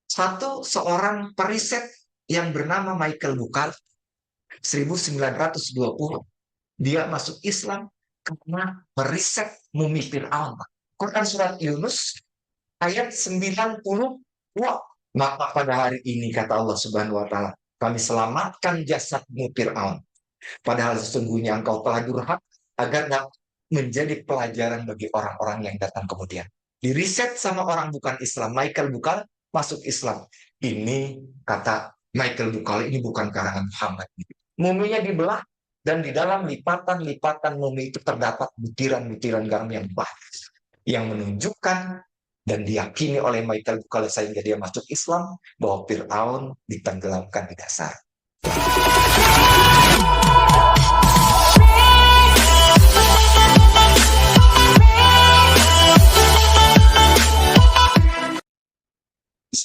Seorang periset yang bernama Michael Bucal 1920, dia masuk Islam karena meriset mumi Fir'aun. Quran surat Yunus ayat 90. Wah, maka pada hari ini kata Allah Subhanahu wa taala, kami selamatkan jasadmu Fir'aun. Padahal sesungguhnya engkau telah durhaka agar menjadi pelajaran bagi orang-orang yang datang kemudian. Diriset sama orang bukan Islam, Michael Bucal masuk Islam. Ini kata Michael Bucal, ini bukan karangan Muhammad. Muminya dibelah dan di dalam lipatan-lipatan mumi itu terdapat butiran-butiran garam yang banyak yang menunjukkan dan diyakini oleh Michael Bucal sehingga dia masuk Islam bahwa Fir'aun ditenggelamkan di dasar.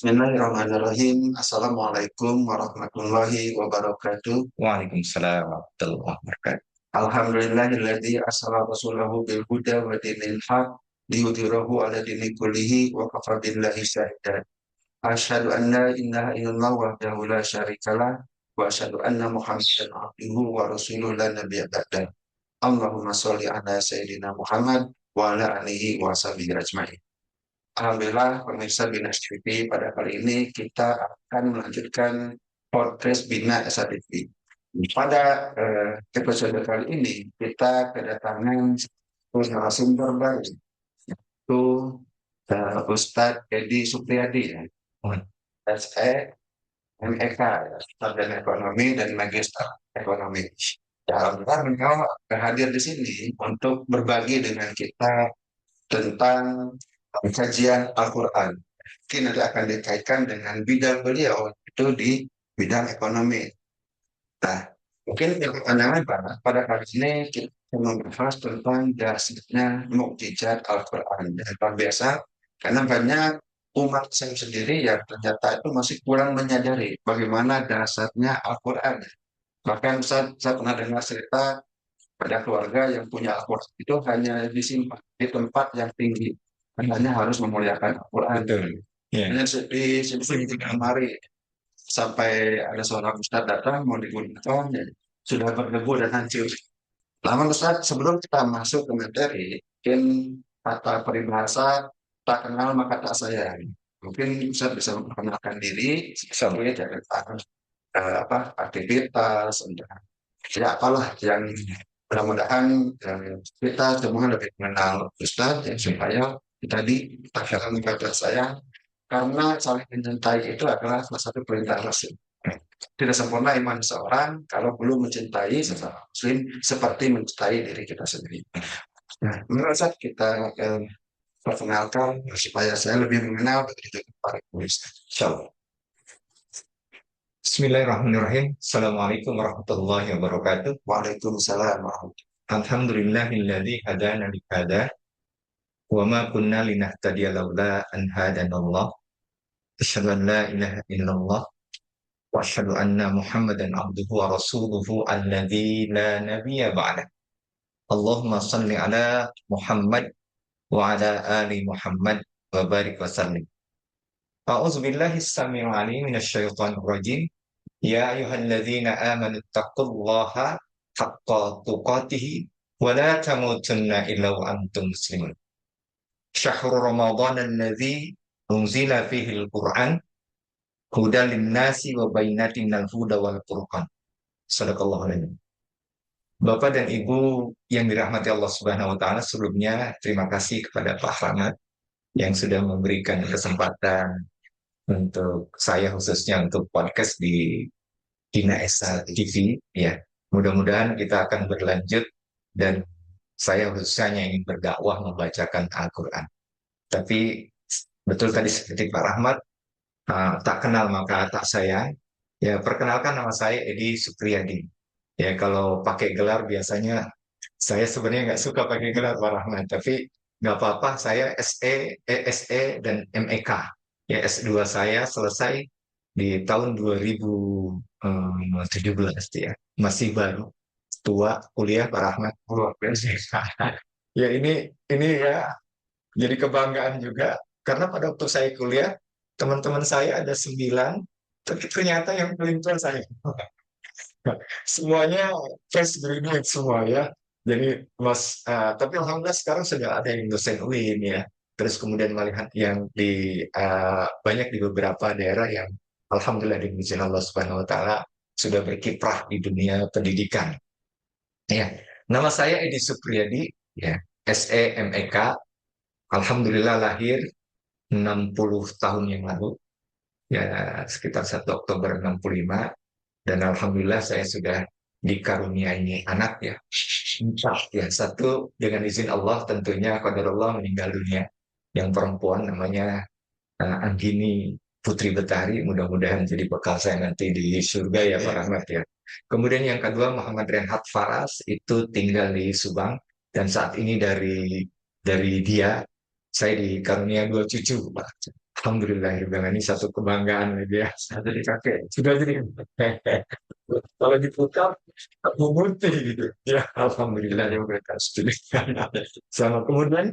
Bismillahirrahmanirrahim. Assalamualaikum warahmatullahi wabarakatuh. Waalaikumsalam warahmatullahi wabarakatuh. Alhamdulillahilladzi arsala rasulahu bil huda wa dinil haq liyudhhirahu ala dini kullihi wa kafa billahi syahida. Asyhadu an la ilaha illallah wahdahu la syarikalah wa asyhadu anna Muhammadan abduhu wa rasuluhu la nabiyya ba'da. Allahumma sholli ala sayyidina Muhammad wa ala alihi wa sahbihi ajmain. Alhamdulillah pemirsa Bina TV, pada kali ini kita akan melanjutkan podcast Bina SATV. Pada episode kali ini kita kedatangan narasumber baru, yaitu Ustadz Edi Supriyadi, ya. SE, MEK, ya, Sarjana Ekonomi dan Magister Ekonomi. Alhamdulillah beliau hadir di sini untuk berbagi dengan kita tentang kajian Al-Quran. Mungkin nanti akan dikaitkan dengan bidang beliau, itu di bidang ekonomi. Nah, mungkin yang pertanyaan pada kali ini kita membahas tentang dasarnya mukjizat Al-Quran. Dan luar biasa, karena banyak umat saya sendiri yang ternyata itu masih kurang menyadari bagaimana dasarnya Al-Quran. Bahkan saya pernah dengar cerita pada keluarga yang punya Al-Quran itu hanya disimpan di tempat yang tinggi. Hanya harus memuliakan Al-Quran. Betul. Yeah. Hanya di sini kemari sampai ada seorang ustadz datang mau digunakan, ya, sudah berdebu dan hancur. Lama Ustadz, sebelum kita masuk ke materi, mungkin kata peribahasa tak kenal maka tak sayang. Mungkin Ustadz bisa memperkenalkan diri, sampai cerita aktivitas, ya apalah yang mudah-mudahan kita semua lebih mengenal Ustadz, ya, supaya tadi katakan kata saya, karena saling mencintai itu adalah salah satu perintah Rasul. Tidak sempurna iman seorang kalau belum mencintai sesama muslim seperti mencintai diri kita sendiri. Nah, menurut saya kita perkenalkan supaya saya lebih mengenal begitu para pemirsa. Insyaallah. Bismillahirrahmanirrahim. Assalamualaikum warahmatullahi wabarakatuh. Waalaikumsalam warahmatullahi wabarakatuh. Alhamdulillahilladzi hadana li hada wa ma kunna linahtadiya laula an hadanallah. Asyhadu an la ilaha illallah wa asyhadu anna Muhammadan abduhu wa rasuluhu alladzi la nabiyya ba'dah. Allahumma shalli ala Muhammad wa ala ali Muhammad wa barik wa sallim. A'udzu billahi as-sami'il 'alim minasyaitonir rajim. Ya ayyuhalladzina amanu taqullaha haqqa tuqatih wa la tamutunna illa wa antum muslimun. Syahrul Ramadan alladzi unzila fihi al-Qur'an hudan lin-nasi wa bayyinatin minal huda wal furqan. Shadaqallahu alaihi. Bapak dan Ibu yang dirahmati Allah Subhanahu wa taala, sebelumnya terima kasih kepada Pak Rahmat yang sudah memberikan kesempatan untuk saya, khususnya untuk podcast di Dina Esa TV, ya. Mudah-mudahan kita akan berlanjut dan saya khususnya ingin berdakwah membacakan Al-Quran. Tapi betul tadi seperti Pak Rahmat, tak kenal maka tak sayang. Ya, perkenalkan, nama saya Edi Supriyadi. Ya, kalau pakai gelar biasanya saya sebenarnya nggak suka pakai gelar Pak Rahmat, tapi nggak apa-apa, saya SE dan MEK. Ya, S2 saya selesai di tahun 2017, ya. Masih baru, tua, kuliah Pak Rahmat. Luar biasa. Ya, ini ya jadi kebanggaan juga, karena pada waktu saya kuliah, Teman-teman saya ada 9, tapi ternyata yang paling tua saya. Semuanya fresh graduate semua ya. Jadi tapi alhamdulillah sekarang sudah ada yang dosen UIN ya. Terus kemudian melihat yang banyak di beberapa daerah yang alhamdulillah dimuji Allah Subhanahu wa taala sudah berkiprah di dunia pendidikan. Ya. Nama saya Edi Supriyadi ya, SEMEK. Alhamdulillah lahir 60 tahun yang lalu ya, sekitar 1 Oktober 65. Dan alhamdulillah saya sudah dikaruniai anak ya. Empat ya. Satu dengan izin Allah tentunya qadarullah meninggal dunia. Yang perempuan namanya Anggini Putri Betari. Mudah-mudahan jadi bekal saya nanti di surga ya Pak Rahmat ya. Kemudian yang kedua Muhammad Renhat Faras itu tinggal di Subang. Dan saat ini dari dia saya dikarunia 2 cucu Pak. Alhamdulillah ini satu kebanggaan dia. Saya jadi kakek. Sudah jadi. Kalau diputar memutih gitu. Ya, alhamdulillah ya mereka sudah. Sama kemudian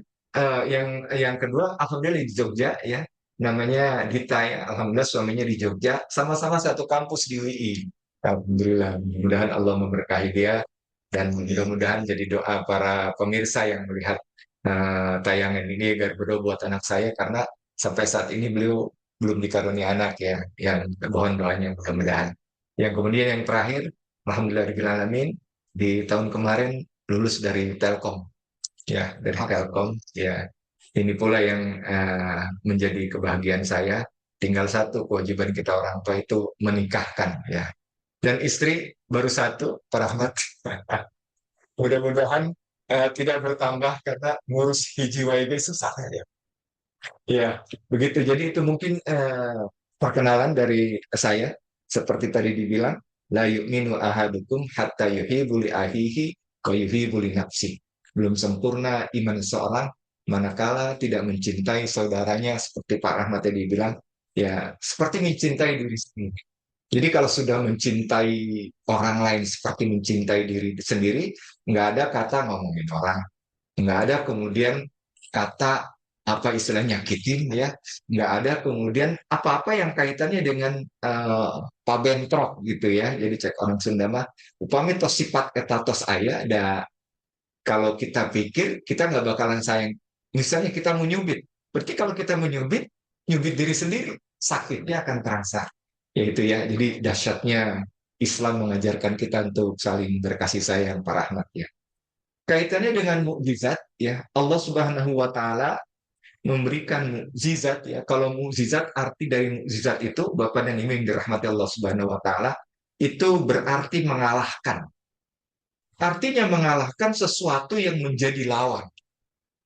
yang kedua, alhamdulillah di Jogja ya, namanya Dita ya. Alhamdulillah suaminya di Jogja, sama-sama satu kampus di UI. Alhamdulillah, mudah-mudahan Allah memberkahi dia dan mudah-mudahan jadi doa para pemirsa yang melihat tayangan ini agar berdoa buat anak saya karena sampai saat ini beliau belum dikarunia anak ya, yang mohon doanya mudah-mudahan. Yang kemudian yang terakhir, alhamdulillah di tahun kemarin lulus dari Telkom ya, dari Telkom ya. Ini pula yang menjadi kebahagiaan saya. Tinggal satu kewajiban kita orang tua itu menikahkan ya. Dan istri baru satu, Pak Rahmat. Mudah-mudahan tidak bertambah karena ngurus hiji WIB susah ya. Ya, begitu. Jadi itu mungkin perkenalan dari saya. Seperti tadi dibilang, la yu'minu ahadukum hatta yuhibbu li ahihi wa yuhibbu li nafsi. Belum sempurna iman seorang manakala tidak mencintai saudaranya seperti Pak Rahmat tadi bilang, ya seperti mencintai diri sendiri. Jadi kalau sudah mencintai orang lain seperti mencintai diri sendiri, nggak ada kata ngomongin orang, nggak ada kemudian kata apa istilah nyakitin ya, nggak ada kemudian apa-apa yang kaitannya dengan Pak Bentrok gitu ya. Jadi cek orang Sunda mah upami tos sifat etatos ayah ada, kalau kita pikir kita nggak bakalan sayang. Misalnya kita mau nyubit, berarti kalau kita menyubit nyubit diri sendiri sakitnya akan terasa. Yaitu ya, jadi dahsyatnya Islam mengajarkan kita untuk saling berkasih sayang para rahmat ya. Kaitannya dengan mukjizat ya, Allah Subhanahu wa taala memberikan mukjizat ya. Kalau mukjizat arti dari mukjizat itu Bapak dan Ibu yang dirahmati Allah Subhanahu wa taala itu berarti mengalahkan. Artinya mengalahkan sesuatu yang menjadi lawan.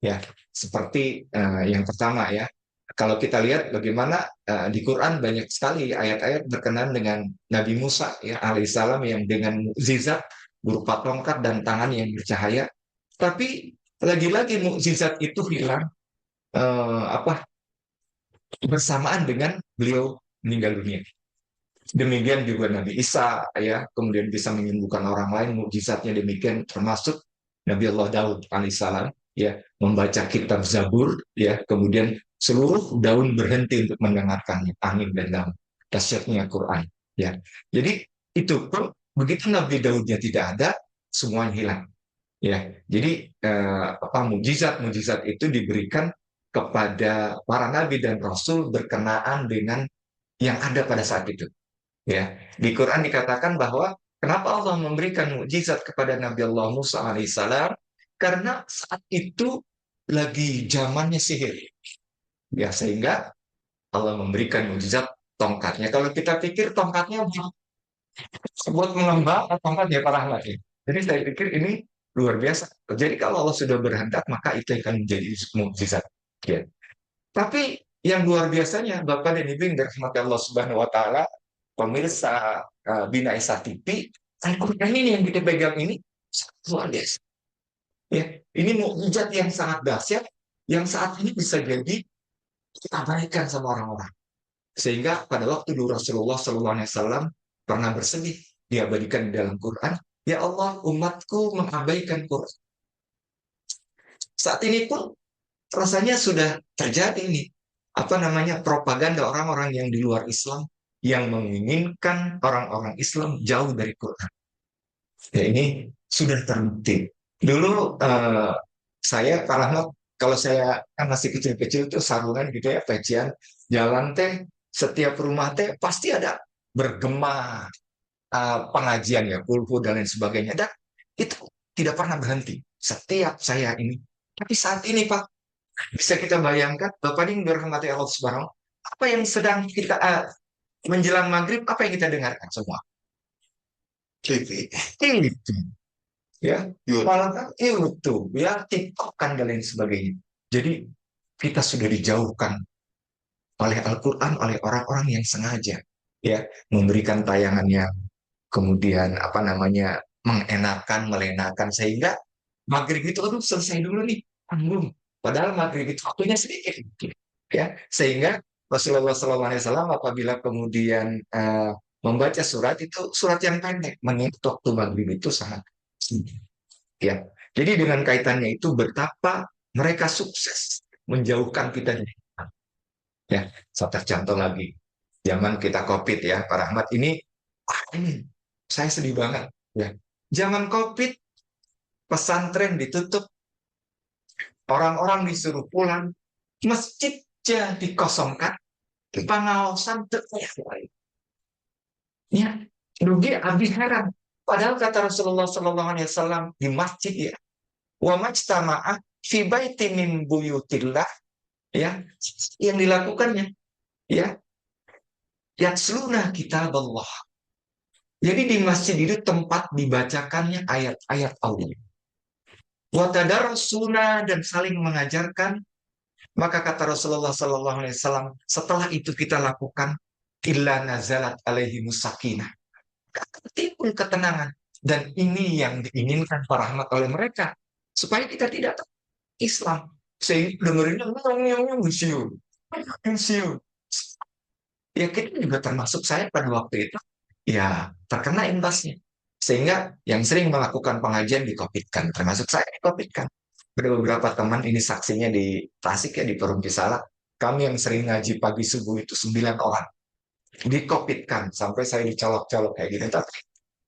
Ya, seperti yang pertama ya. Kalau kita lihat bagaimana di Quran banyak sekali ayat-ayat berkenaan dengan Nabi Musa ya alaihissalam yang dengan mukjizat berupa tongkat dan tangan yang bercahaya. Tapi lagi-lagi mukjizat itu hilang apa bersamaan dengan beliau meninggal dunia. Demikian juga Nabi Isa ya, kemudian bisa menyembuhkan orang lain, mukjizatnya demikian termasuk Nabi Allah Daud alaihissalam ya membaca kitab Zabur ya, kemudian seluruh daun berhenti untuk mendengarkannya, angin dan daun. Dahsyatnya Quran ya. Jadi itu pun begitu Nabi Daudnya tidak ada, semuanya hilang. Ya, jadi apa mujizat-mujizat itu diberikan kepada para nabi dan rasul berkenaan dengan yang ada pada saat itu. Ya, di Quran dikatakan bahwa kenapa Allah memberikan mujizat kepada Nabi Allah Musa alaihissalam karena saat itu lagi zamannya sihir. Ya, sehingga Allah memberikan mujizat tongkatnya. Kalau kita pikir tongkatnya buat mengembang tongkatnya para rahmat ya. Jadi saya pikir ini luar biasa. Jadi kalau Allah sudah berhendak maka itu akan menjadi mukjizat. Ya. Tapi yang luar biasanya Bapak dan Ibu yang dirahmati Allah Subhanahu wa taala, pemirsa Bina Esa TV, Al-Qur'an ini yang kita pegang ini sangat luar biasa. Ya, ini mukjizat yang sangat dahsyat yang saat ini bisa jadi kita abaikan sama orang-orang. Sehingga pada waktu dulu Rasulullah SAW pernah bersedih diabadikan di dalam Quran, ya Allah umatku mengabaikan Quran. Saat ini pun rasanya sudah terjadi nih. apa namanya propaganda orang-orang yang di luar Islam yang menginginkan orang-orang Islam jauh dari Quran. Ya ini sudah terbukti. Dulu saya kalau kalau saya kan masih kecil-kecil tuh sarungan gitu ya, pecian, jalan teh setiap rumah teh pasti ada bergema pengajian ya, kulhu dan lain sebagainya. Dan itu tidak pernah berhenti setiap saya ini. Tapi saat ini Pak, bisa kita bayangkan, Bapak ini dirahmati Allah Subhanahu, apa yang sedang kita menjelang maghrib, apa yang kita dengarkan semua? TV. Itu ya, YouTube. malah kan YouTube ya, TikTok kan dan lain sebagainya. Jadi kita sudah dijauhkan oleh Al-Quran, oleh orang-orang yang sengaja ya memberikan tayangan yang kemudian apa namanya mengenakan, melenakan sehingga maghrib itu aduh selesai dulu nih, belum. Padahal maghrib itu waktunya sedikit ya, sehingga Rasulullah SAW apabila kemudian membaca surat itu surat yang pendek, mengingat waktu maghrib itu sangat sedikit. Ya, jadi dengan kaitannya itu betapa mereka sukses menjauhkan kita dari Islam. Ya, satu contoh lagi, zaman kita COVID ya, Pak Rahmat ini saya sedih banget ya. Zaman COVID pesantren ditutup, orang-orang disuruh pulang, masjid dikosongkan, pengawasan terlalu. Ya, rugi habis heran. Padahal kata Rasulullah SAW di masjid ya, wa majtama'a fi baitin min buyutillah, ya, yang dilakukannya ya, yatsluna kitab Allah. Jadi di masjid itu tempat dibacakannya ayat-ayat Allah. Wa tadarrusuna, dan saling mengajarkan. Maka kata Rasulullah SAW, setelah itu kita lakukan, illa nazalat alaihi sakinah. Timbul ketenangan. Dan ini yang diinginkan para rahmat oleh mereka. Supaya kita tidak Islam. Sehingga dengerinnya, museum. Museum. Ya kita juga termasuk saya pada waktu itu. Ya terkena imbasnya. Sehingga yang sering melakukan pengajian dikopitkan. Termasuk saya dikopitkan. Ada beberapa teman ini saksinya di Tasik ya, di Perumpi Salak. Kami yang sering ngaji pagi subuh itu 9 orang. Dikopitkan sampai saya dicolok-colok kayak gitu. Tapi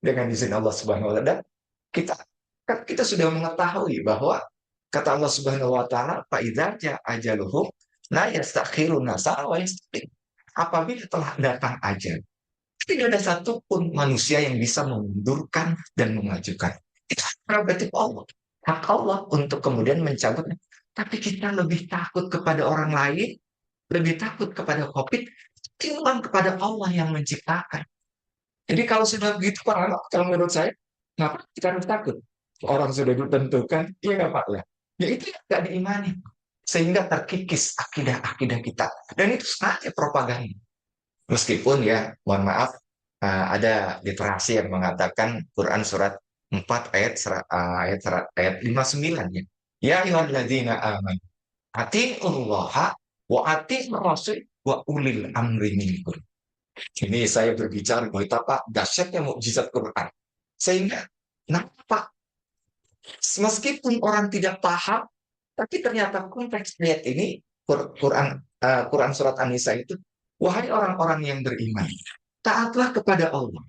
dengan izin Allah Subhanahu wa taala, kita kan kita sudah mengetahui bahwa kata Allah Subhanahu wa taala, fa idza jaa ajaluhum la yastakhiruna sa'a wa yastaqim. Apabila telah datang ajal, tidak ada satupun manusia yang bisa memundurkan dan memajukan. Itu prerogatif Allah. Hak Allah untuk kemudian mencabut. Tapi kita lebih takut kepada orang lain, lebih takut kepada COVID, ketimbang kepada Allah yang menciptakan. Jadi kalau sudah begitu, Pak, kalau menurut saya, kenapa kita harus takut? Orang sudah ditentukan, ya nggak Pak lah. Ya itu nggak diimani. Sehingga terkikis akidah-akidah kita. Dan itu sangat propaganda. Meskipun ya, mohon maaf, ada literasi yang mengatakan Quran surat 4 ayat 59 ya. Ya ayyuhalladzina amanu atiiullaha wa atiiur rasul wa ulil amri minkum. Ini saya berbicara betapa dahsyatnya mukjizat Quran. Sehingga kenapa meskipun orang tidak paham, tapi ternyata konteks ayat ini Quran surat An-Nisa itu, wahai orang-orang yang beriman, taatlah kepada Allah,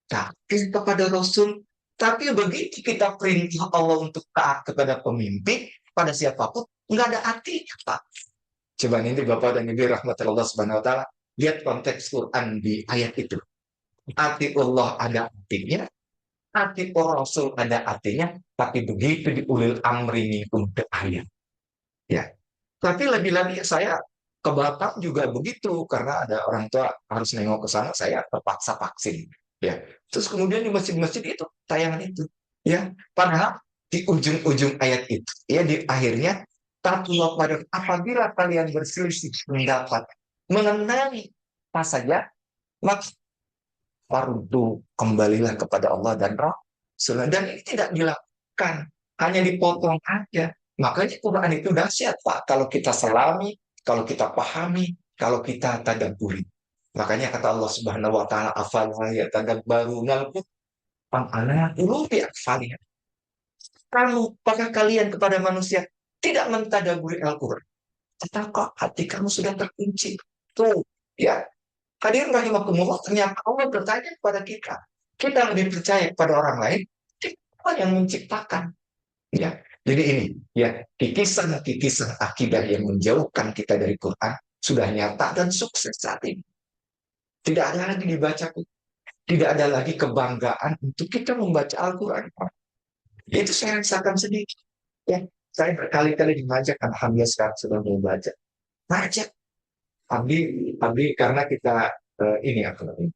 taat kepada Rasul. Tapi begitu kita perintah Allah untuk taat kepada pemimpin, pada siapapun, nggak ada artinya, Pak. Coba ini Bapak dan Ibu rahmatullah subhanahu wa ta'ala, lihat konteks Quran di ayat itu. Ati Allah ada artinya, ati Rasul ada artinya, tapi begitu di ulil amri minkum ayat. Ya. Tapi lebih-lebih saya ke Batam juga begitu, karena ada orang tua harus nengok ke sana, saya terpaksa vaksin. Ya. Terus kemudian di masjid-masjid itu tayangan itu, ya. Padahal di ujung-ujung ayat itu, ya di akhirnya, tatulah pada apabila kalian berselisih pendapat mengenai apa saja, maka fardu kembalilah kepada Allah dan Rasul. Dan ini tidak dilakukan, hanya dipotong aja. Makanya Quran itu dahsyat, Pak. Kalau kita selami, kalau kita pahami, kalau kita tadabburi. Makanya kata Allah Subhanahu wa taala, afala yatadabbarunal Quran ala qulubi aqfaliha. Kamu, apakah kalian kepada manusia tidak mentadaburi Al-Quran? kok hati kamu sudah terkunci. Tuh, ya. Hadirin rahimakumullah, ternyata Allah bertanya kepada kita. Kita lebih percaya kepada orang lain, kita yang menciptakan. Ya, jadi ini, ya, kikisan-kikisan akidah yang menjauhkan kita dari Quran sudah nyata dan sukses saat ini. Tidak ada lagi dibaca, tidak ada lagi kebanggaan untuk kita membaca Al-Quran. Itu saya rasakan sendiri. Ya, saya berkali-kali dimajak, alhamdulillah sekarang sudah membaca. Majak, abdi karena kita ini apa namanya?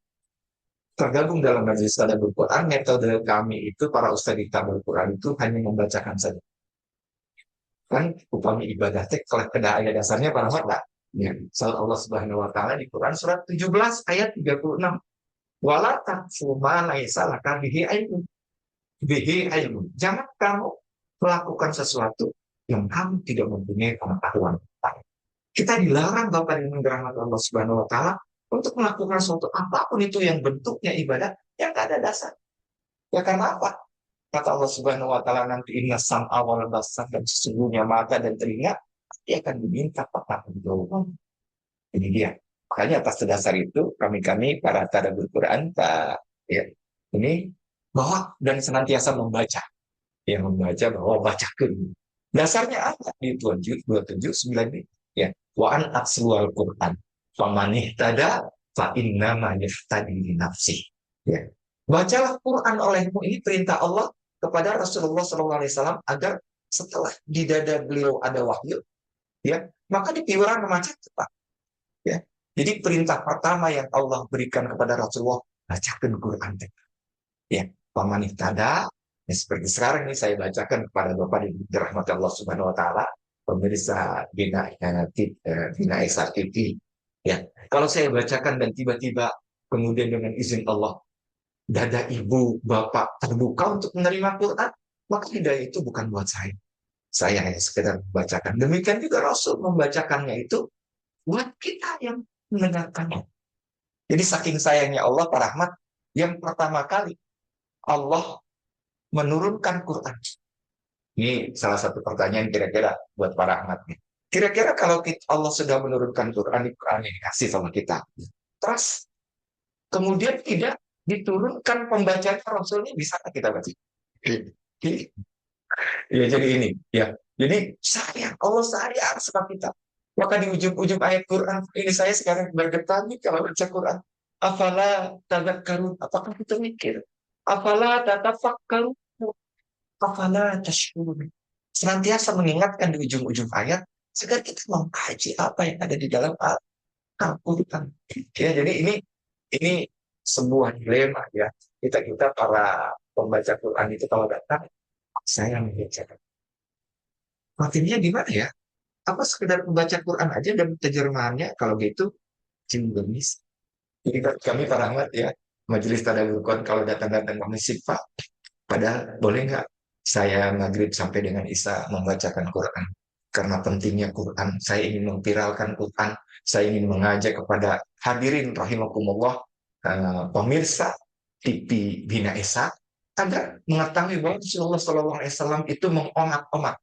Tergabung dalam majelis tadabbur Quran, metode kami itu para ustadz di tadabbur Quran itu hanya membacakan saja. Kan upami ibadah teh kalau ada ayat dasarnya para hamba. Ya, salat Allah Subhanahu wa taala di Quran surat 17 ayat 36. Wala taqfu ma laisa laka bihi ilmu. Jangan kamu melakukan sesuatu yang kamu tidak mempunyai pengetahuan. Kita dilarang Bapak dan Ibu dirahmati Allah Subhanahu wa taala untuk melakukan sesuatu apapun itu yang bentuknya ibadah yang tidak ada dasar. Ya karena apa? Kata Allah Subhanahu wa taala nanti inna sam'a wal basar, dan sesungguhnya mata dan telinga dia akan diminta pertanggungjawaban. Ini dia. Makanya atas dasar itu kami para tadabbur Quran Pak ya ini bahwa dan senantiasa membaca. Yang membaca bahwa bacakan. Dasarnya apa? Di 27 9 ini ya. Wa an atlual Quran. Faman ihtada fa innama yahtadi li nafsi. Ya. Bacalah Quran olehmu, ini perintah Allah kepada Rasulullah SAW agar setelah di dada beliau ada wahyu, ya maka dipiwara membaca cepat. Ya. Jadi perintah pertama yang Allah berikan kepada Rasulullah, bacakan Quran. Ya, paman ihtada, ya, seperti sekarang ini saya bacakan kepada Bapak Ibu dirahmati Allah Subhanahu wa taala, pemirsa Bina Esa TV. Ya, kalau saya bacakan dan tiba-tiba kemudian dengan izin Allah dada ibu bapak terbuka untuk menerima Quran, maka hidayah itu bukan buat saya. Saya hanya sekedar membacakan. Demikian juga Rasul membacakannya itu buat kita yang mendengarkannya. Jadi saking sayangnya Allah Pak Rahmat, yang pertama kali Allah menurunkan Quran. Ini salah satu pertanyaan kira-kira buat Pak Rahmat. Kira-kira kalau Allah sudah menurunkan Quran, Quran yang dikasih sama kita, terus kemudian tidak diturunkan pembacaan Rasulnya, bisa kita baca? Ya jadi ini, ya. Jadi sayang, Allah sayang sama kita. Maka di ujung-ujung ayat Quran ini saya sekarang bergetar nih kalau baca Quran. Afala tadakkarun, apakah kita mikir? Afala tatafakkarun, afala tashkurun. Senantiasa mengingatkan di ujung-ujung ayat segar kita mengkaji apa yang ada di dalam Al-Quran. Ya, jadi ini sebuah dilema ya. Kita para pembaca Quran itu kalau datang, saya membacakan. Motifnya gimana ya? Apa sekedar membaca Quran aja dan terjemahannya kalau gitu cimbemis. Jadi kami para amat ya, majelis tadabbur Quran kalau datang-datang kami Pak, padahal boleh nggak saya maghrib sampai dengan Isya membacakan Quran? Karena pentingnya Quran, saya ingin memviralkan Quran, saya ingin mengajak kepada hadirin rahimakumullah, pemirsa TV Bina Esa agar mengetahui bahwa Rasulullah SAW itu mengomat-omat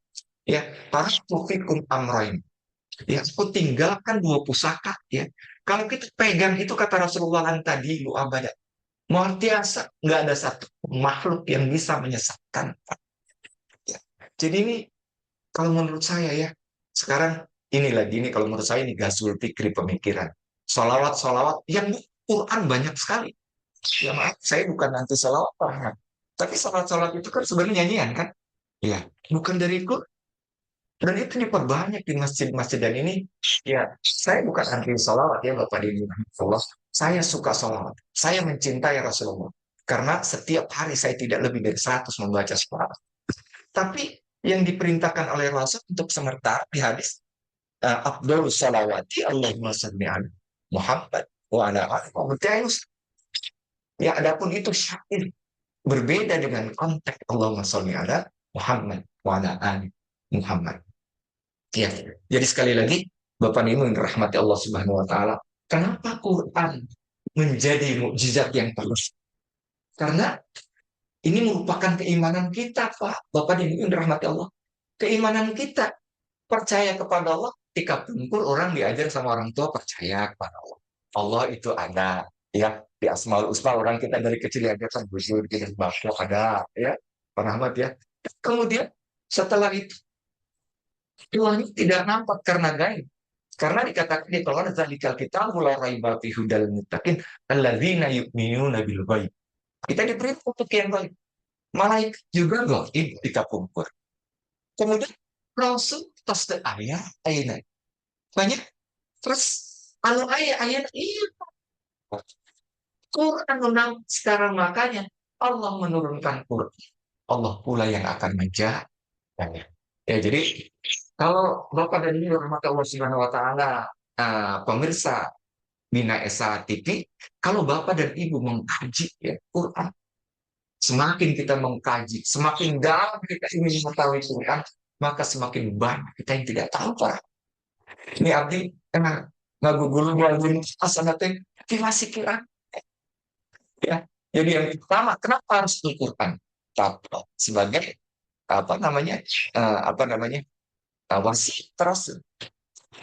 ya para fikum amroin ya aku tinggalkan dua pusaka ya kalau kita pegang itu kata Rasulullah yang tadi lu abada muartiasa nggak ada satu makhluk yang bisa menyesatkan ya. Jadi ini kalau menurut saya ya sekarang inilah gini kalau menurut saya ini gasul fikri pemikiran solawat yang Quran banyak sekali ya maaf saya bukan anti solawat tapi solawat itu kan sebenarnya nyanyian kan ya bukan dari Quran. Dan itu diperbanyak di masjid-masjid dan ini ya saya bukan anti salawat ya Bapak di Allah. Saya suka salawat. Saya mencintai Rasulullah. Karena setiap hari saya tidak lebih dari 100 membaca salawat. Tapi yang diperintahkan oleh Rasul untuk sementara di hadis Abdul salawati Allahumma salli ala Muhammad wa ala ali Muhammad. Ya adapun itu syair berbeda dengan konteks Allahumma salli ala Muhammad wa ala ali Muhammad. Ya, jadi sekali lagi, Bapak Ibu yang rahmati Allah Subhanahu wa taala, kenapa Quran menjadi mukjizat yang terus? Karena ini merupakan keimanan kita, Pak. Bapak Ibu yang rahmati Allah. Keimanan kita percaya kepada Allah ketika pungkur orang diajar sama orang tua percaya kepada Allah. Allah itu ada, ya di Asmaul Husna orang kita dari kecil diajarkan bersyukur kita bahwa ada, ya Pak Rahmat ya. Kemudian setelah itu Tuhan tidak nampak karena gaib. Karena dikatakan di Quran zalikal kitabul la raiba fihi hudal muttaqin alladzina yu'minuna bil ghaib. Kita diberi untuk yang baik. Malaikat juga gaib ketika pungkur. Kemudian Rasul tas ayat ayat banyak. Terus kalau ayat iya Quran menang sekarang makanya Allah menurunkan Quran. Allah pula yang akan menjaganya. Ya jadi kalau Bapak dan Ibu rahmat Allah Subhanahu wa taala, pemirsa Bina Esa TV, kalau Bapak dan Ibu mengkaji ya Quran, semakin kita mengkaji, semakin dalam kita ingin mengetahui Quran, maka semakin banyak kita yang tidak tahu, Pak. Ini abdi ngagugulu balun asanatin masih Quran. Ya. Jadi yang pertama, kenapa harus Al-Quran? Sebagai wasiat Rasul.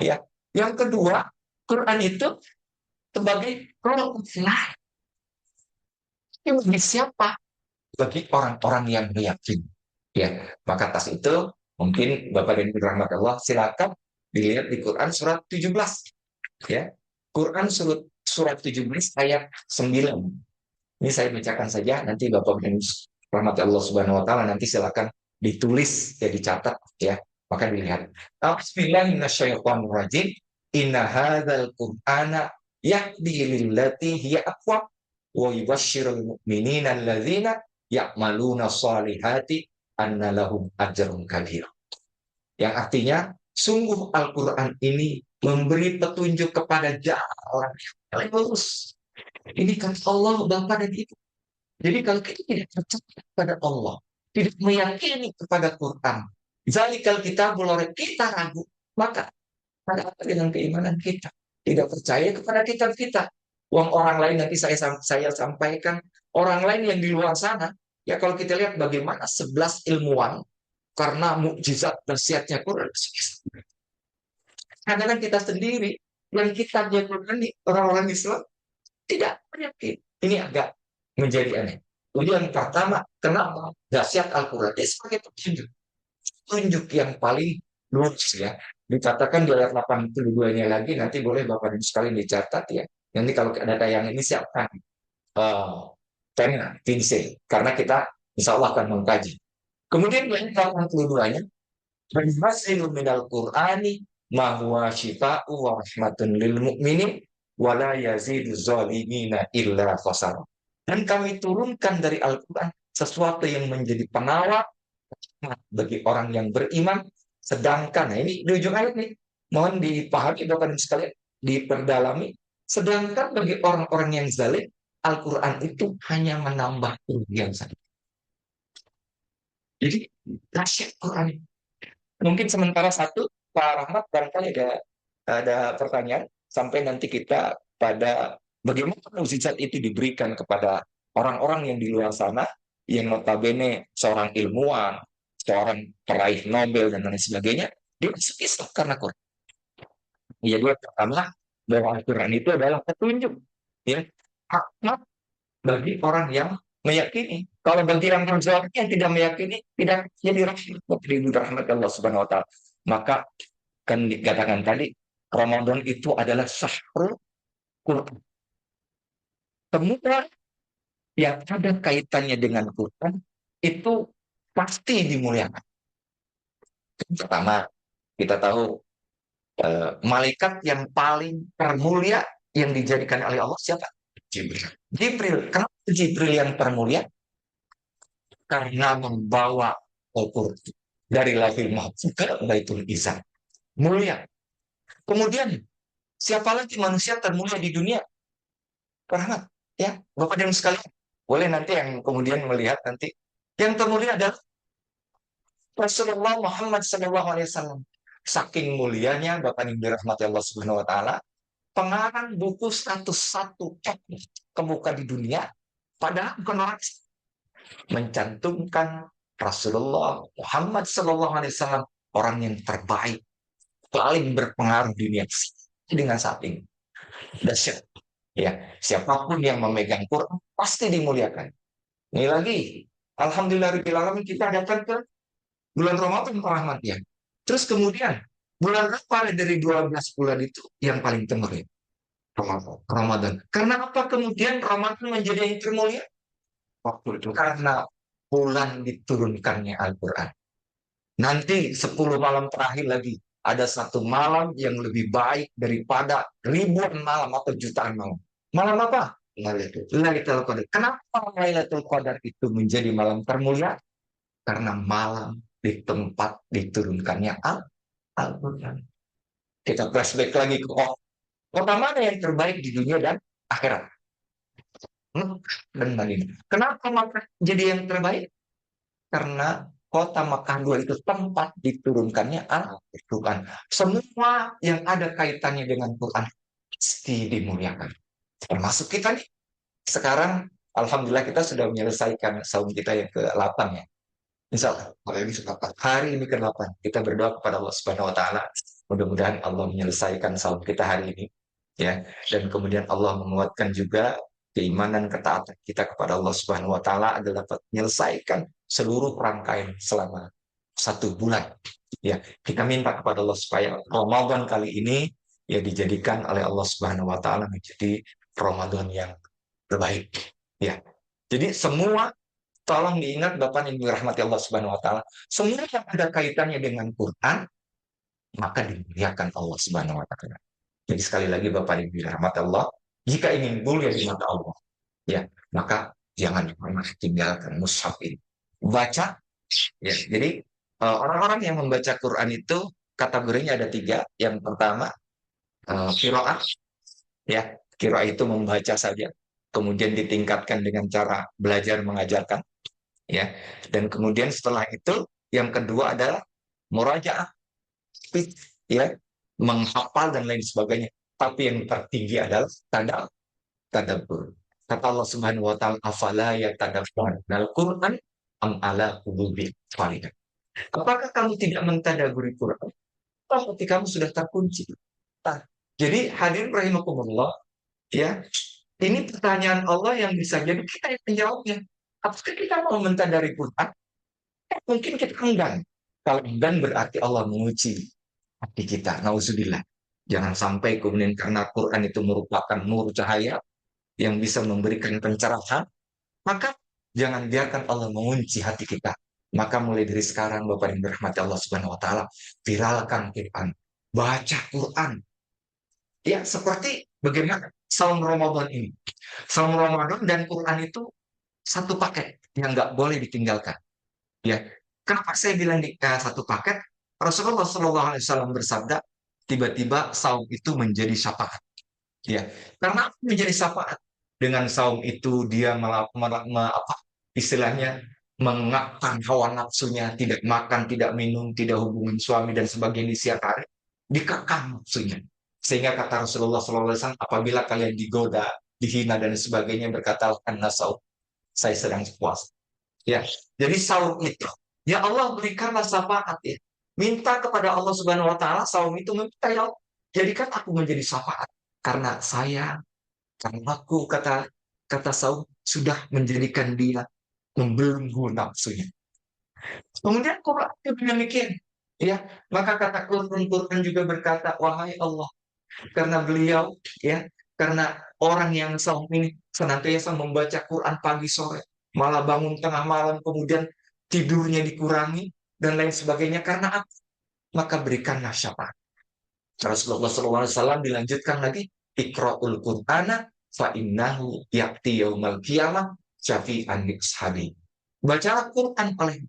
Ya. Yang kedua, Quran itu sebagai rohullah. Ini bagi siapa? Bagi orang-orang yang meyakini. Ya, maka atas itu mungkin Bapak dan Ibu rahmat Allah silakan dilihat di Quran surat 17. Ya. Quran surat 17 ayat 9. Ini saya bacakan saja, nanti Bapak dan rahmat Allah Subhanahu wa taala nanti silakan ditulis ya dicatat ya. Maka dilihat. Bismillahirrahmanirrahim. Minasyaitonirrajim. Inna hadzal Qur'ana yahdi lillati hiya aqwam wa yubashshirul mu'minina alladzina ya'maluna shalihati anna lahum ajrun kabir. Yang artinya sungguh Al-Qur'an ini memberi petunjuk kepada orang yang lurus. Ini kan Allah Bapa dan Ibu. Jadi kalau kita tidak percaya kepada Allah, tidak meyakini kepada Quran, zalikal kita boleh kita ragu, maka ada apa dengan keimanan kita? Tidak percaya kepada kitab kita. Uang orang lain nanti saya sampaikan, orang lain yang di luar sana, ya kalau kita lihat bagaimana 11 ilmuwan karena mukjizat bersiatnya Quran. Kadang-kadang kita sendiri yang kitabnya Quran ini orang-orang Islam tidak yakin. Ini agak menjadi aneh. Yang pertama, kenapa dahsyat Al-Quran sebagai petunjuk? Petunjuk yang paling lurus ya. Dikatakan di ayat 82-nya lagi, nanti boleh Bapak Ibu sekalian dicatat ya. Nanti kalau ada tayangan ini siapkan pena, pensil. Karena kita insya Allah akan mengkaji. Kemudian ayat 82-nya, "Fasilu minal Qur'ani ma huwa syifa'u wa rahmatun lil mu'minin wa la yazidu zalimina illa khasara." Dan kami turunkan dari Al-Quran sesuatu yang menjadi penawar bagi orang yang beriman. Sedangkan, nah ini di ujung ayat nih, mohon dipahami Bapak dan sekalian, diperdalami. Sedangkan bagi orang-orang yang zalim, Al-Quran itu hanya menambah kerugian saja. Jadi, dahsyat Quran. Mungkin sementara satu, Pak Rahmat, barangkali ada pertanyaan, sampai nanti kita pada bagaimana mukjizat itu diberikan kepada orang-orang yang di luar sana, yang notabene seorang ilmuwan, seorang peraih Nobel, dan lain sebagainya, dia masuk Islam karena Quran. Ya, dia pertama, bahwa Al-Quran itu adalah petunjuk. Ya, hikmat bagi orang yang meyakini. Kalau bagi orang yang tidak meyakini, tidak jadi rahmat Allah Subhanahu wa taala. Maka kan dikatakan tadi, Ramadan itu adalah syahrul Quran. Semua yang ada kaitannya dengan Quran itu pasti dimuliakan. Pertama, kita tahu malaikat yang paling termulia yang dijadikan oleh Allah siapa? Jibril. Jibril. Kenapa Jibril yang termulia? Karena membawa Al-Quran dari Lauhul Mahfuz ke Baitul Izzah. Mulia. Kemudian siapa lagi manusia termulia di dunia? Rahmat. Ya, Bapak dan sekalian. Boleh nanti yang kemudian melihat nanti. Yang termulia adalah Rasulullah Muhammad SAW. Saking mulianya Bapak yang dirahmati Allah Subhanahu wa taala, pengarang buku 101 kemuka di dunia, padahal bukan orang mencantumkan Rasulullah Muhammad SAW orang yang terbaik. paling berpengaruh di dunia dengan saat ini. Dahsyat. Ya, siapapun yang memegang Quran pasti dimuliakan. Ini lagi, alhamdulillah kita datang ke bulan Ramadan rahmatnya. Terus kemudian bulan apa dari 12 bulan itu yang paling termulia? Ramadan. Karena apa kemudian Ramadan menjadi yang termulia? Waktu itu karena bulan diturunkannya Al-Quran. Nanti 10 malam terakhir lagi ada satu malam yang lebih baik daripada ribuan malam atau jutaan malam. Malam apa? Lailatul Qadar. Kenapa Lailatul Qadar itu menjadi malam termulia? Karena malam di tempat diturunkannya Al-Quran. Kita flashback lagi ke kota mana yang terbaik di dunia dan akhirat? Dan Madinah. Kenapa Makkah jadi yang terbaik? Karena kota Makkah dua itu tempat diturunkannya Al-Quran. Semua yang ada kaitannya dengan Quran pasti dimuliakan. Termasuk kita nih. Sekarang, alhamdulillah kita sudah menyelesaikan saum kita yang ke-8 ya. Insya Allah, hari ini ke-8. Kita berdoa kepada Allah Subhanahu Wa Taala. Mudah-mudahan Allah menyelesaikan saum kita hari ini. Ya, dan kemudian Allah menguatkan juga keimanan ketaatan kita kepada Allah Subhanahu Wa Taala adalah dapat menyelesaikan seluruh rangkaian selama 1 bulan. Ya, kita minta kepada Allah supaya Ramadan kali ini ya dijadikan oleh Allah Subhanahu Wa Taala menjadi Ramadan yang terbaik. Ya, jadi semua tolong diingat Bapak yang dirahmati Allah Subhanahu Wa Taala, semua yang ada kaitannya dengan Quran maka dimuliakan Allah Subhanahu Wa Taala. Jadi sekali lagi Bapak Ibu dirahmati Allah, jika ingin mulia di mata Allah, ya maka jangan pernah tinggalkan mushaf ini. Baca, ya. Jadi orang-orang yang membaca Quran itu kategorinya ada 3. Yang pertama qiraah, ya qiraah itu membaca saja, kemudian ditingkatkan dengan cara belajar mengajarkan, ya. Dan kemudian setelah itu yang kedua adalah murajaah, ya, menghafal dan lain sebagainya. Tapi yang tertinggi adalah tadabbur. Kata Allah Subhanahu wa taala, "Afala yatadabbarun al-Qur'an am ala qulubin aqfalha." Apakah kamu tidak mentadaburi Quran? Atau hati kamu sudah terkunci? Nah, jadi hadirin rahimakumullah, ya, ini pertanyaan Allah yang bisa jadi kita yang menjawabnya. Apakah kita mau mentadaburi Quran? Mungkin kita enggan. Kalau enggan berarti Allah menguji hati kita. Nauzubillah. Jangan sampai kemudian karena Quran itu merupakan nur cahaya yang bisa memberikan pencerahan, maka jangan biarkan Allah mengunci hati kita. Maka mulai dari sekarang Bapak yang dirahmati Allah Subhanahu Wa Taala, viralkan Quran, baca Quran. Ya seperti bagaimana saum Ramadan ini. Saum Ramadan dan Quran itu satu paket yang nggak boleh ditinggalkan. Ya, kenapa saya bilang satu paket? Rasulullah SAW bersabda, tiba-tiba saum itu menjadi syafaat. Ya, karena menjadi syafaat. Dengan saum itu dia istilahnya mengakang hawa nafsunya, tidak makan, tidak minum, tidak hubungan suami dan sebagainya di siang hari, dikekang nafsunya. Sehingga kata Rasulullah SAW, apabila kalian digoda, dihina dan sebagainya, berkata, "Anna saum, saya sedang puasa." Ya, jadi saum itu, ya Allah berikanlah syafaat ya. Minta kepada Allah Subhanahu Wa Taala saum itu meminta, ya Allah, jadikan aku menjadi syafaat karena saya, karena aku kata kata saum sudah menjadikan dia membelenggu nafsunya. Kemudian Quran juga demikian, ya. Maka kata Quran juga berkata, wahai Allah, karena beliau, ya, karena orang yang saum ini senantiasa membaca Quran pagi sore, malah bangun tengah malam, kemudian tidurnya dikurangi dan lain sebagainya karena apa? Maka berikanlah syafaat. Rasulullah SAW dilanjutkan lagi, Iqra'ul Qur'ana fa innahu ya'ti yaumal qiyamah syafi'an li ashabi. Bacalah Quran oleh,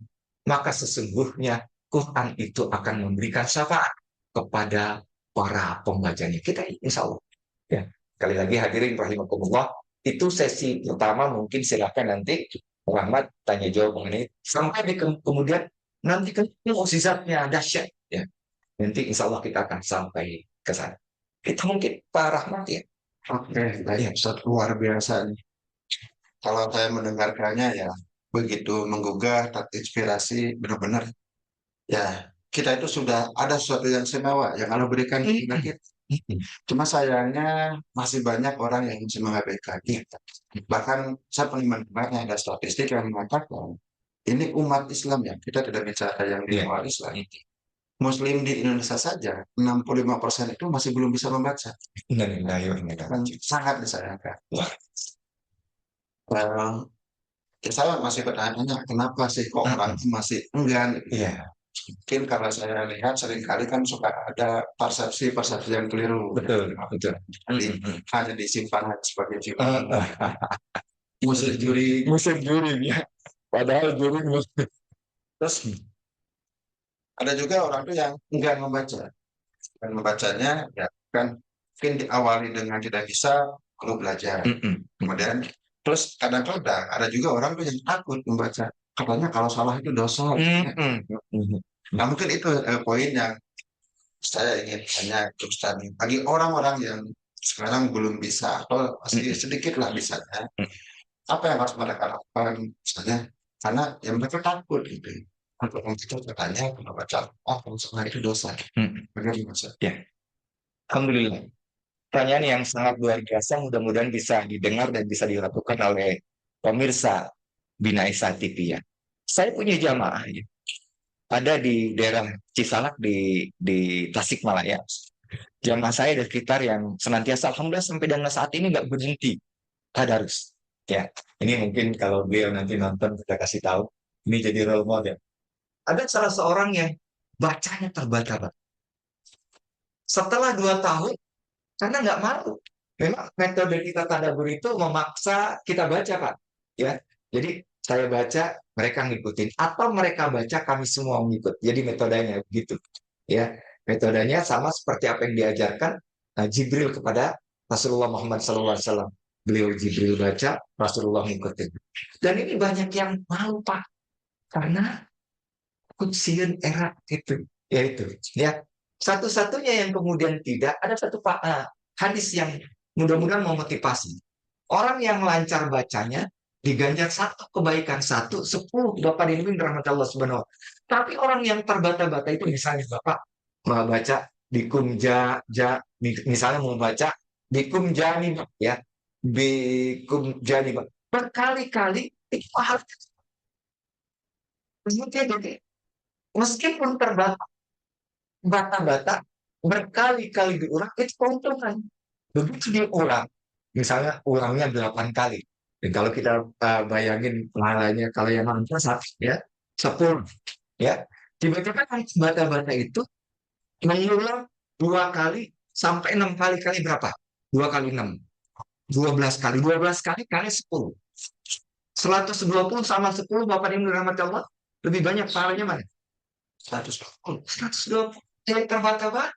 maka sesungguhnya Quran itu akan memberikan syafaat kepada para pembacanya. Kita insya Allah. Ya. Sekali lagi hadirin rahimakumullah, itu sesi pertama, mungkin silakan nanti Muhammad tanya jawab mengenai sampai di kemudian nanti kan mukjizatnya dahsyat ya. Nanti insya Allah kita akan sampai ke sana. Itu mungkin Pak Rahmat ya. Oke, baik, Ustaz, luar biasa nih. Kalau saya mendengarkannya ya begitu menggugah, terinspirasi, benar-benar ya kita itu sudah ada sesuatu yang istimewa yang Allah berikan kepada kita. Cuma sayangnya masih banyak orang yang masih mengabaikan kita. Bahkan saya pernah mendengar ada statistik yang mengatakan ini umat Islam ya, kita tidak bicara yang di Iya. luar Islam. Muslim di Indonesia saja 65% itu masih belum bisa membaca. Innalillahi wa inna ilaihi Dan raji'un. sangat disayangkan. Wah, Eh, ya saya masih bertanya kenapa sih kok orang itu masih enggan gitu. iya, Mungkin karena saya lihat seringkali kan suka ada persepsi-persepsi yang keliru. betul, betul. Jadi hanya disimpan sebagai Eh, film. eh, Musik juri. musim juri ya. Padahal juri Terus ada juga orang tuh yang enggan membaca. Dan membacanya ya kan mungkin diawali dengan tidak bisa perlu belajar. Kemudian terus kadang-kadang ada juga orang tuh yang takut membaca. Katanya kalau salah itu dosa. Nah mungkin itu poin yang saya ingin tanya ke Ustaz nih. Bagi orang-orang yang sekarang belum bisa atau masih sedikit lah bisanya, apa yang harus mereka lakukan misalnya? Karena yang mereka takut gitu. Untuk membaca katanya kalau baca kalau salah itu dosa. Bagaimana Ustaz? Ya, Alhamdulillah. Pertanyaan yang sangat luar biasa, mudah-mudahan bisa didengar dan bisa dilakukan oleh pemirsa Bina Isa TV ya. Saya punya jamaah ya. Ada di daerah Cisalak di Tasikmalaya. Jamaah saya ada sekitar yang senantiasa alhamdulillah sampai dengan saat ini nggak berhenti tadarus. Ya, ini mungkin kalau beliau nanti nonton kita kasih tahu, ini jadi role model. Ada salah seorang yang bacanya terbata-bata. Setelah 2 tahun, karena nggak malu. Memang metode kita tadabbur itu memaksa kita baca, Pak. Ya, jadi saya baca, mereka ngikutin. Atau mereka baca, kami semua mengikut. Jadi metodenya begitu. Ya, metodenya sama seperti apa yang diajarkan Jibril kepada Rasulullah Muhammad SAW. Beliau Jibril baca, Rasulullah ngikutin. Dan ini banyak yang malu, Pak. Karena kuncian era itu. Yaitu, ya. Satu-satunya yang kemudian tidak, ada satu hadis yang mudah-mudahan memotivasi. Orang yang lancar bacanya, diganjar satu kebaikan satu, 10 Bapak dibimbing rahmat Allah subhanahu wa ta'ala. Tapi orang yang terbata-bata itu misalnya Bapak mau baca bikum misalnya mau baca bikum jani ya bikum jani berkali-kali itu harus jadi meskipun terbata-bata berkali-kali diulang itu keuntungan. Begitu diulang, misalnya ulangnya 8 kali. Dan kalau kita bayangin pahalanya kalau yang mantra ya 10 ya. Tiba-tiba kan bata-bata itu mengulang 2 kali sampai 6 kali berapa? 2 kali 6. 12 kali. 12 kali kali 10. 120 sama 10 Bapak Ibu rahmat Allah. Lebih banyak pahalanya mana? 120. 120. Jadi terbata-bata.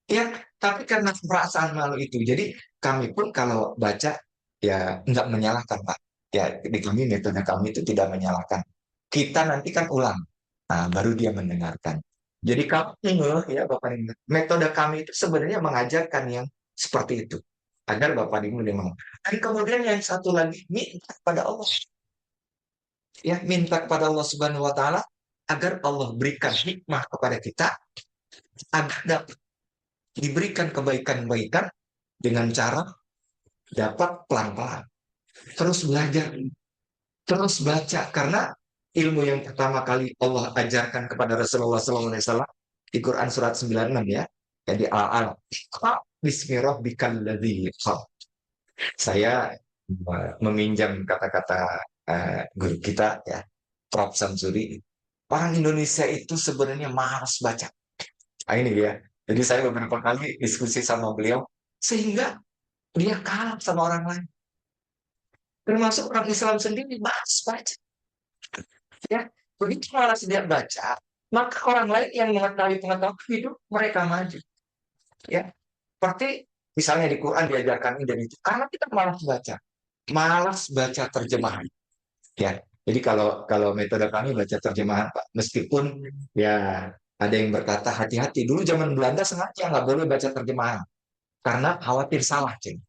Ya, tapi karena perasaan malu itu. Jadi kami pun kalau baca ya nggak menyalahkan Pak. Ya di kami metode kami itu tidak menyalahkan. Kita nanti kan ulang. Nah, baru dia mendengarkan. Jadi kami ya Bapak Ibu, metode kami itu sebenarnya mengajarkan yang seperti itu. Agar Bapak Ibu memang. Dan kemudian yang satu lagi minta kepada Allah. Ya, minta kepada Allah Subhanahu wa taala agar Allah berikan hikmah kepada kita agar dapat diberikan kebaikan-kebaikan dengan cara dapat pelan-pelan. Terus belajar, terus baca. Karena ilmu yang pertama kali Allah ajarkan kepada Rasulullah SAW di Quran surat 96 ya. Jadi Al-Alaq. Bismillahirrahmanirrahim. Saya meminjam kata-kata guru kita ya, Prof. Samsuri. Orang Indonesia itu sebenarnya malas baca. Nah, ini dia. Jadi saya beberapa kali diskusi sama beliau, sehingga dia kalah sama orang lain. Termasuk orang Islam sendiri malas baca. Ya, begitu malas dia baca, maka orang lain yang mengetahui pengetahuan hidup mereka maju. Ya, seperti misalnya di Quran diajarkan ini dan itu. Karena kita malas baca terjemahan. Ya, jadi kalau metode kami baca terjemahan, Pak, meskipun ya ada yang berkata hati-hati. Dulu zaman Belanda sengaja nggak boleh baca terjemahan karena khawatir salah, ceng.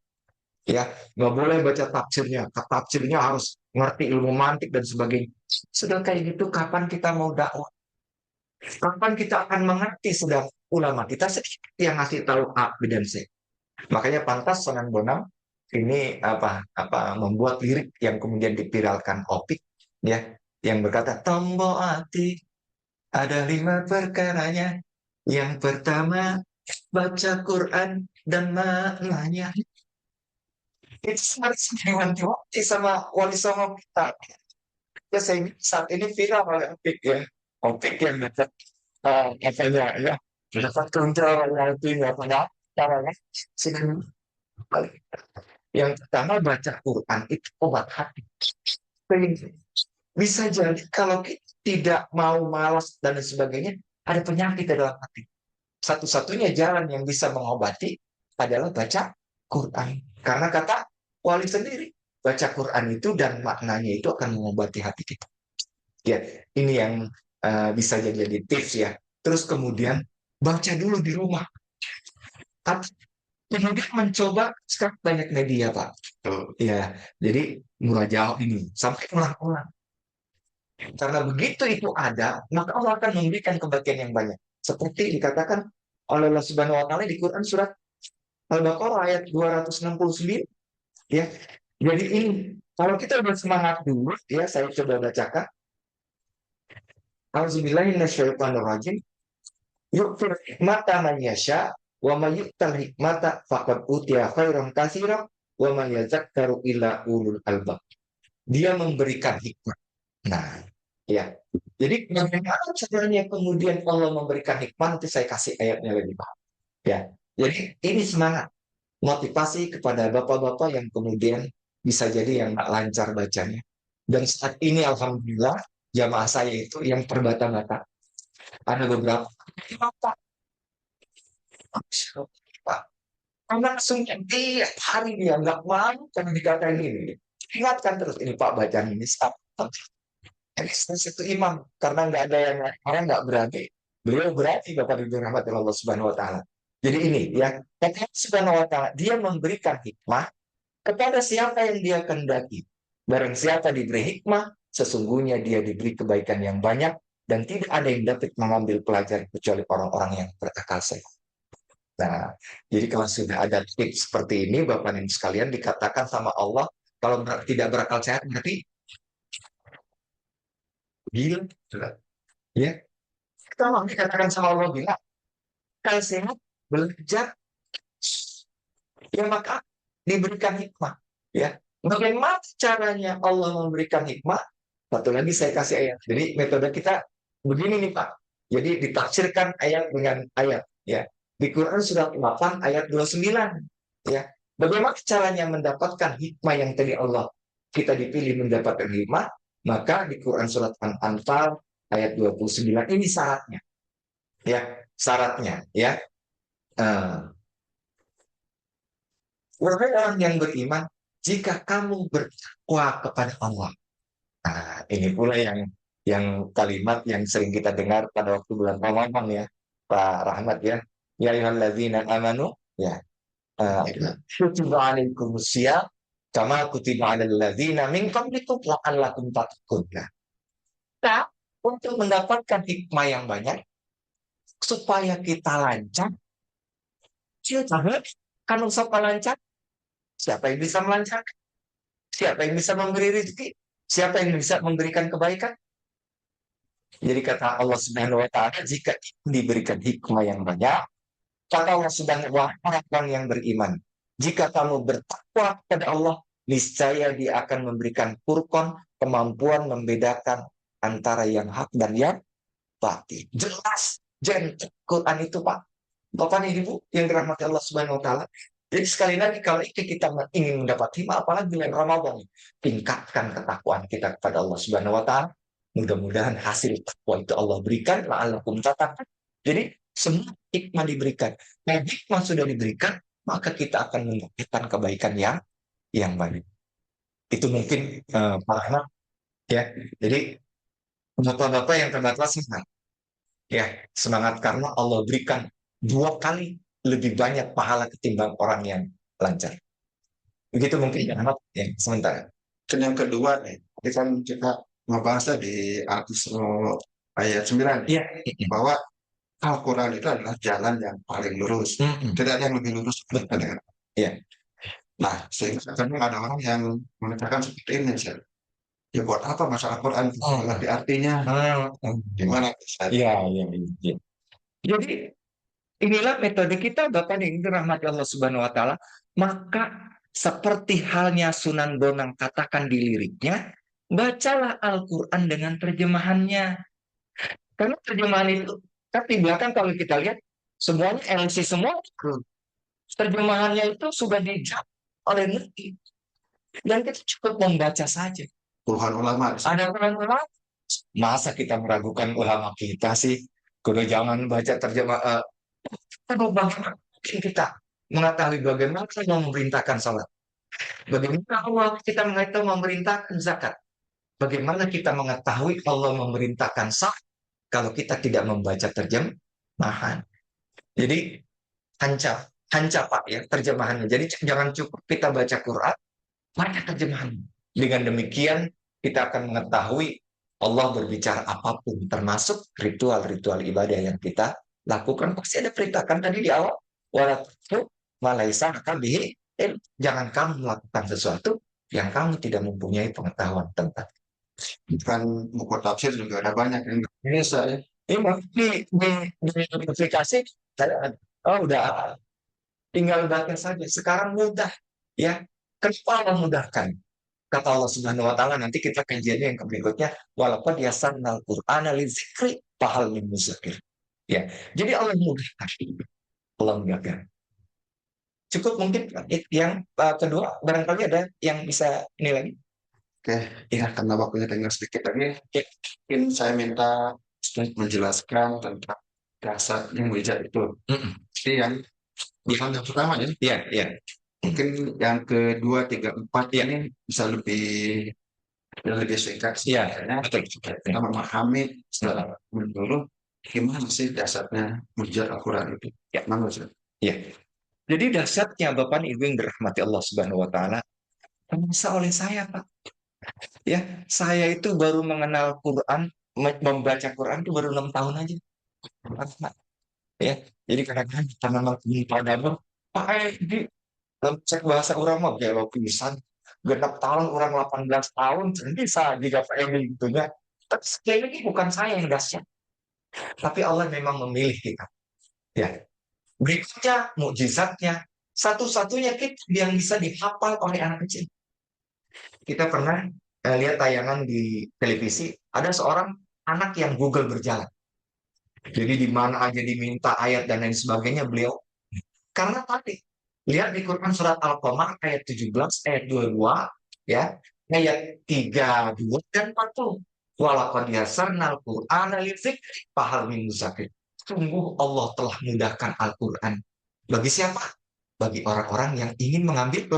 Ya, nggak boleh baca tafsirnya. Tafsirnya harus ngerti ilmu mantik dan sebagainya. Sudah kayak gitu, kapan kita mau dakwah? Kapan kita akan mengerti sudah ulama kita sedikit yang ngasih tahu A, B, dan C. Makanya pantas Sunan Bonang ini membuat lirik yang kemudian dipiralkan Opik ya, yang berkata tombo hati ada 5 perkaranya. Yang pertama baca Quran dan maknanya. Itu sangat wanti-wanti sama Wali Songo kita. Ya saya saat ini viral oleh Opik ya. Opik yang dapat katanya ya, dapat kontrol hatinya pada caranya. Yang pertama baca Quran itu obat hati. Bisa jadi kalau kita tidak mau malas dan sebagainya, ada penyakit di dalam hati. Satu-satunya jalan yang bisa mengobati adalah baca Quran. Karena kata wali sendiri, baca Quran itu dan maknanya itu akan mengobati hati kita. Ya, ini yang bisa jadi tips ya. Terus kemudian baca dulu di rumah. Kemudian mencoba sekarang banyak media Pak. Ya, jadi murah jauh ini sampai ulang-ulang. Karena begitu itu ada, maka Allah akan memberikan kebaikan yang banyak. Seperti dikatakan oleh Allah Subhanahu wa taala di Quran surat Al-Baqarah ayat 269 ya. Jadi ini kalau kita bersemangat dulu ya, saya coba bacakan. Auzubillahi minasyaitonirrajim. Yu'til hikmata man yasha wa may yu'tal hikmata faqad utiya khairan katsiran wa man yadzakkaru illa ulul albab. Dia memberikan hikmah. Nah, ya. Jadi bagaimana caranya kemudian Allah memberikan hikmah? Nanti saya kasih ayatnya lebih paham. Ya. Jadi ini semangat motivasi kepada bapak-bapak yang kemudian bisa jadi yang tak lancar bacanya. Dan saat ini alhamdulillah jamaah saya itu yang terbata-bata. Ada beberapa bapak, Pak. Karena langsung tiap hari dia nggak mau karena dikatain ini. Ingatkan terus ini Pak bacaan ini. Itu imam karena nggak ada yang orang nggak berani. Beliau berani Bapak Ibu rahmati Allah Subhanahu Wa Taala. Jadi ini ya, Allah Subhanahu Wa Taala dia memberikan hikmah kepada siapa yang dia kehendaki. Barang siapa diberi hikmah, sesungguhnya dia diberi kebaikan yang banyak dan tidak ada yang dapat mengambil pelajaran kecuali orang-orang yang berakal sehat. Nah, jadi kalau sudah ada tips seperti ini, Bapak Ibu sekalian dikatakan sama Allah, kalau tidak berakal sehat berarti gila. Ya, kalau dikatakan sama Allah bilang, kalau sehat belajar, ya maka diberikan hikmah. Ya, bagaimana caranya Allah memberikan hikmah? Satu lagi saya kasih ayat. Jadi metode kita begini nih Pak. Jadi ditafsirkan ayat dengan ayat. Ya, di Quran surat 8 ayat 29. Ya, bagaimana caranya mendapatkan hikmah yang tadi Allah kita dipilih mendapatkan hikmah? Maka di Quran surat An-Anfal ayat 29 ini syaratnya. Ya, syaratnya. Ya, wahai orang yang beriman, jika kamu bertakwa kepada Allah. Nah, ini pula yang kalimat yang sering kita dengar pada waktu bulan Ramadan ya, Pak Rahmat ya. Ya ayyuhalladzina amanu ya. Kutiba alaikumusiyam kama kutiba alal ladzina min qablikum la'allakum tattaqun. Nah, untuk mendapatkan hikmah yang banyak supaya kita lancar, siapa kan usaha lancar? Siapa yang bisa melancarkan? Siapa yang bisa memberi rezeki? Siapa yang bisa memberikan kebaikan? Jadi kata Allah Subhanahu wa taala, jika diberikan hikmah yang banyak, kata Allah Subhanahu wa taala orang yang beriman, jika kamu bertakwa kepada Allah, niscaya Dia akan memberikan furqan, kemampuan membedakan antara yang hak dan yang batil. Jelas, Quran itu Pak. Bapak dan Ibu yang dirahmati Allah Subhanahu wa taala. Jadi sekali lagi kalau kita ingin mendapat hikmah apalagi bulan Ramadan, tingkatkan ketakwaan kita kepada Allah Subhanahu wa taala. Mudah-mudahan hasil takwa itu Allah berikan la'allakum tattaqun. Jadi semua hikmah diberikan. Nah, hikmah sudah diberikan, maka kita akan mendapatkan kebaikan yang banyak. Itu mungkin Pak Ahmad ya. Jadi bapak-bapak yang terbatas semangat. Ya, semangat karena Allah berikan 2 kali lebih banyak pahala ketimbang orang yang lancar. Begitu mungkin ya, Ahmad ya, sementara. Dan yang kedua nih, ini kan kita membahasnya di Al-Isra ayat 9 Iya. bahwa Al-Quran itu adalah jalan yang paling lurus. Tidak ada yang lebih lurus daripada. Iya. Nah, sehingga kadang ada orang yang mengatakan seperti ini, Ustaz. Ya buat apa masa Al-Quran? Tapi artinya gimana? Ustaz? Iya, iya, iya. Jadi inilah metode kita Bapak yang dirahmati Allah Subhanahu wa taala. Maka seperti halnya Sunan Bonang katakan di liriknya, bacalah Al-Qur'an dengan terjemahannya. Karena terjemahan itu kan di belakang kalau kita lihat semuanya LC semua. Terjemahannya itu sudah dijawab oleh Ngerti. Dan kita cukup membaca saja. Puluhan ulama. Ada ulama, masa kita meragukan ulama kita sih? Kudu jangan baca terjemah. Aduh, bagaimana kita mengetahui bagaimana Allah memerintahkan salat? Bagaimana Allah kita mengetahui memerintahkan zakat? Bagaimana kita mengetahui Allah memerintahkan sah kalau kita tidak membaca terjemahan? Jadi hanca Pak ya terjemahannya. Jadi jangan cukup kita baca Quran, baca terjemahan. Dengan demikian kita akan mengetahui Allah berbicara apapun, termasuk ritual-ritual ibadah yang kita lakukan. Pasti ada perintahkan tadi di awal. Walau malaisa kabihi, jangan kamu melakukan sesuatu yang kamu tidak mempunyai pengetahuan tentang. Kan buku tafsir juga ada banyak yang Indonesia ya. Di aplikasi, oh udah tinggal baca saja. Sekarang mudah, ya. Kenapa Allah mudahkan? Kata Allah Subhanahu wa taala nanti kita kajiannya yang berikutnya walaupun yasanal Qur'ana lizikri fahal min mudzakir. Ya. Jadi Allah mudahkan. Allah mudahkan. Cukup mungkin yang kedua barangkali ada yang bisa ini lagi. Oke, ya karena waktunya tinggal sedikit lagi, mungkin saya minta menjelaskan tentang dasar yang bijak itu. Jadi yang pertama ya. Iya, iya. Mungkin yang kedua, tiga, empat ini bisa lebih singkat. Iya, betul. Kita memahami secara menyeluruh gimana sih dasarnya mujizat Al-Quran itu. Ya. Mana sih? Iya. Jadi dasarnya Bapak Ibu yang dirahmati Allah Subhanahu wa taala terasa oleh saya, Pak. Ya, saya itu baru mengenal Quran, membaca Quran itu baru 6 tahun aja. Ya, jadi kadang-kadang tanaman padamu, Pak di cek bahasa orang mah gelo pisan. Genap tahun orang 18 tahun bisa jika Pak Edi gitu ya. Tapi sekali lagi bukan saya yang dahsyat, tapi Allah memang memilih kita. Ya, berikutnya mukjizatnya satu-satunya kita yang bisa dihafal oleh anak kecil. Kita pernah lihat tayangan di televisi, ada seorang anak yang Google berjalan. Jadi di mana aja diminta ayat dan lain sebagainya beliau. Karena tadi, lihat di Quran surat Al-Qamar ayat 17, ayat 22, ya, ayat 32 dan 40. Walaqad yasarnal Qur'ana lidzikri fahal min mudzakir. Sungguh Allah telah mudahkan Al-Quran. Bagi siapa? Bagi orang-orang yang ingin mengambil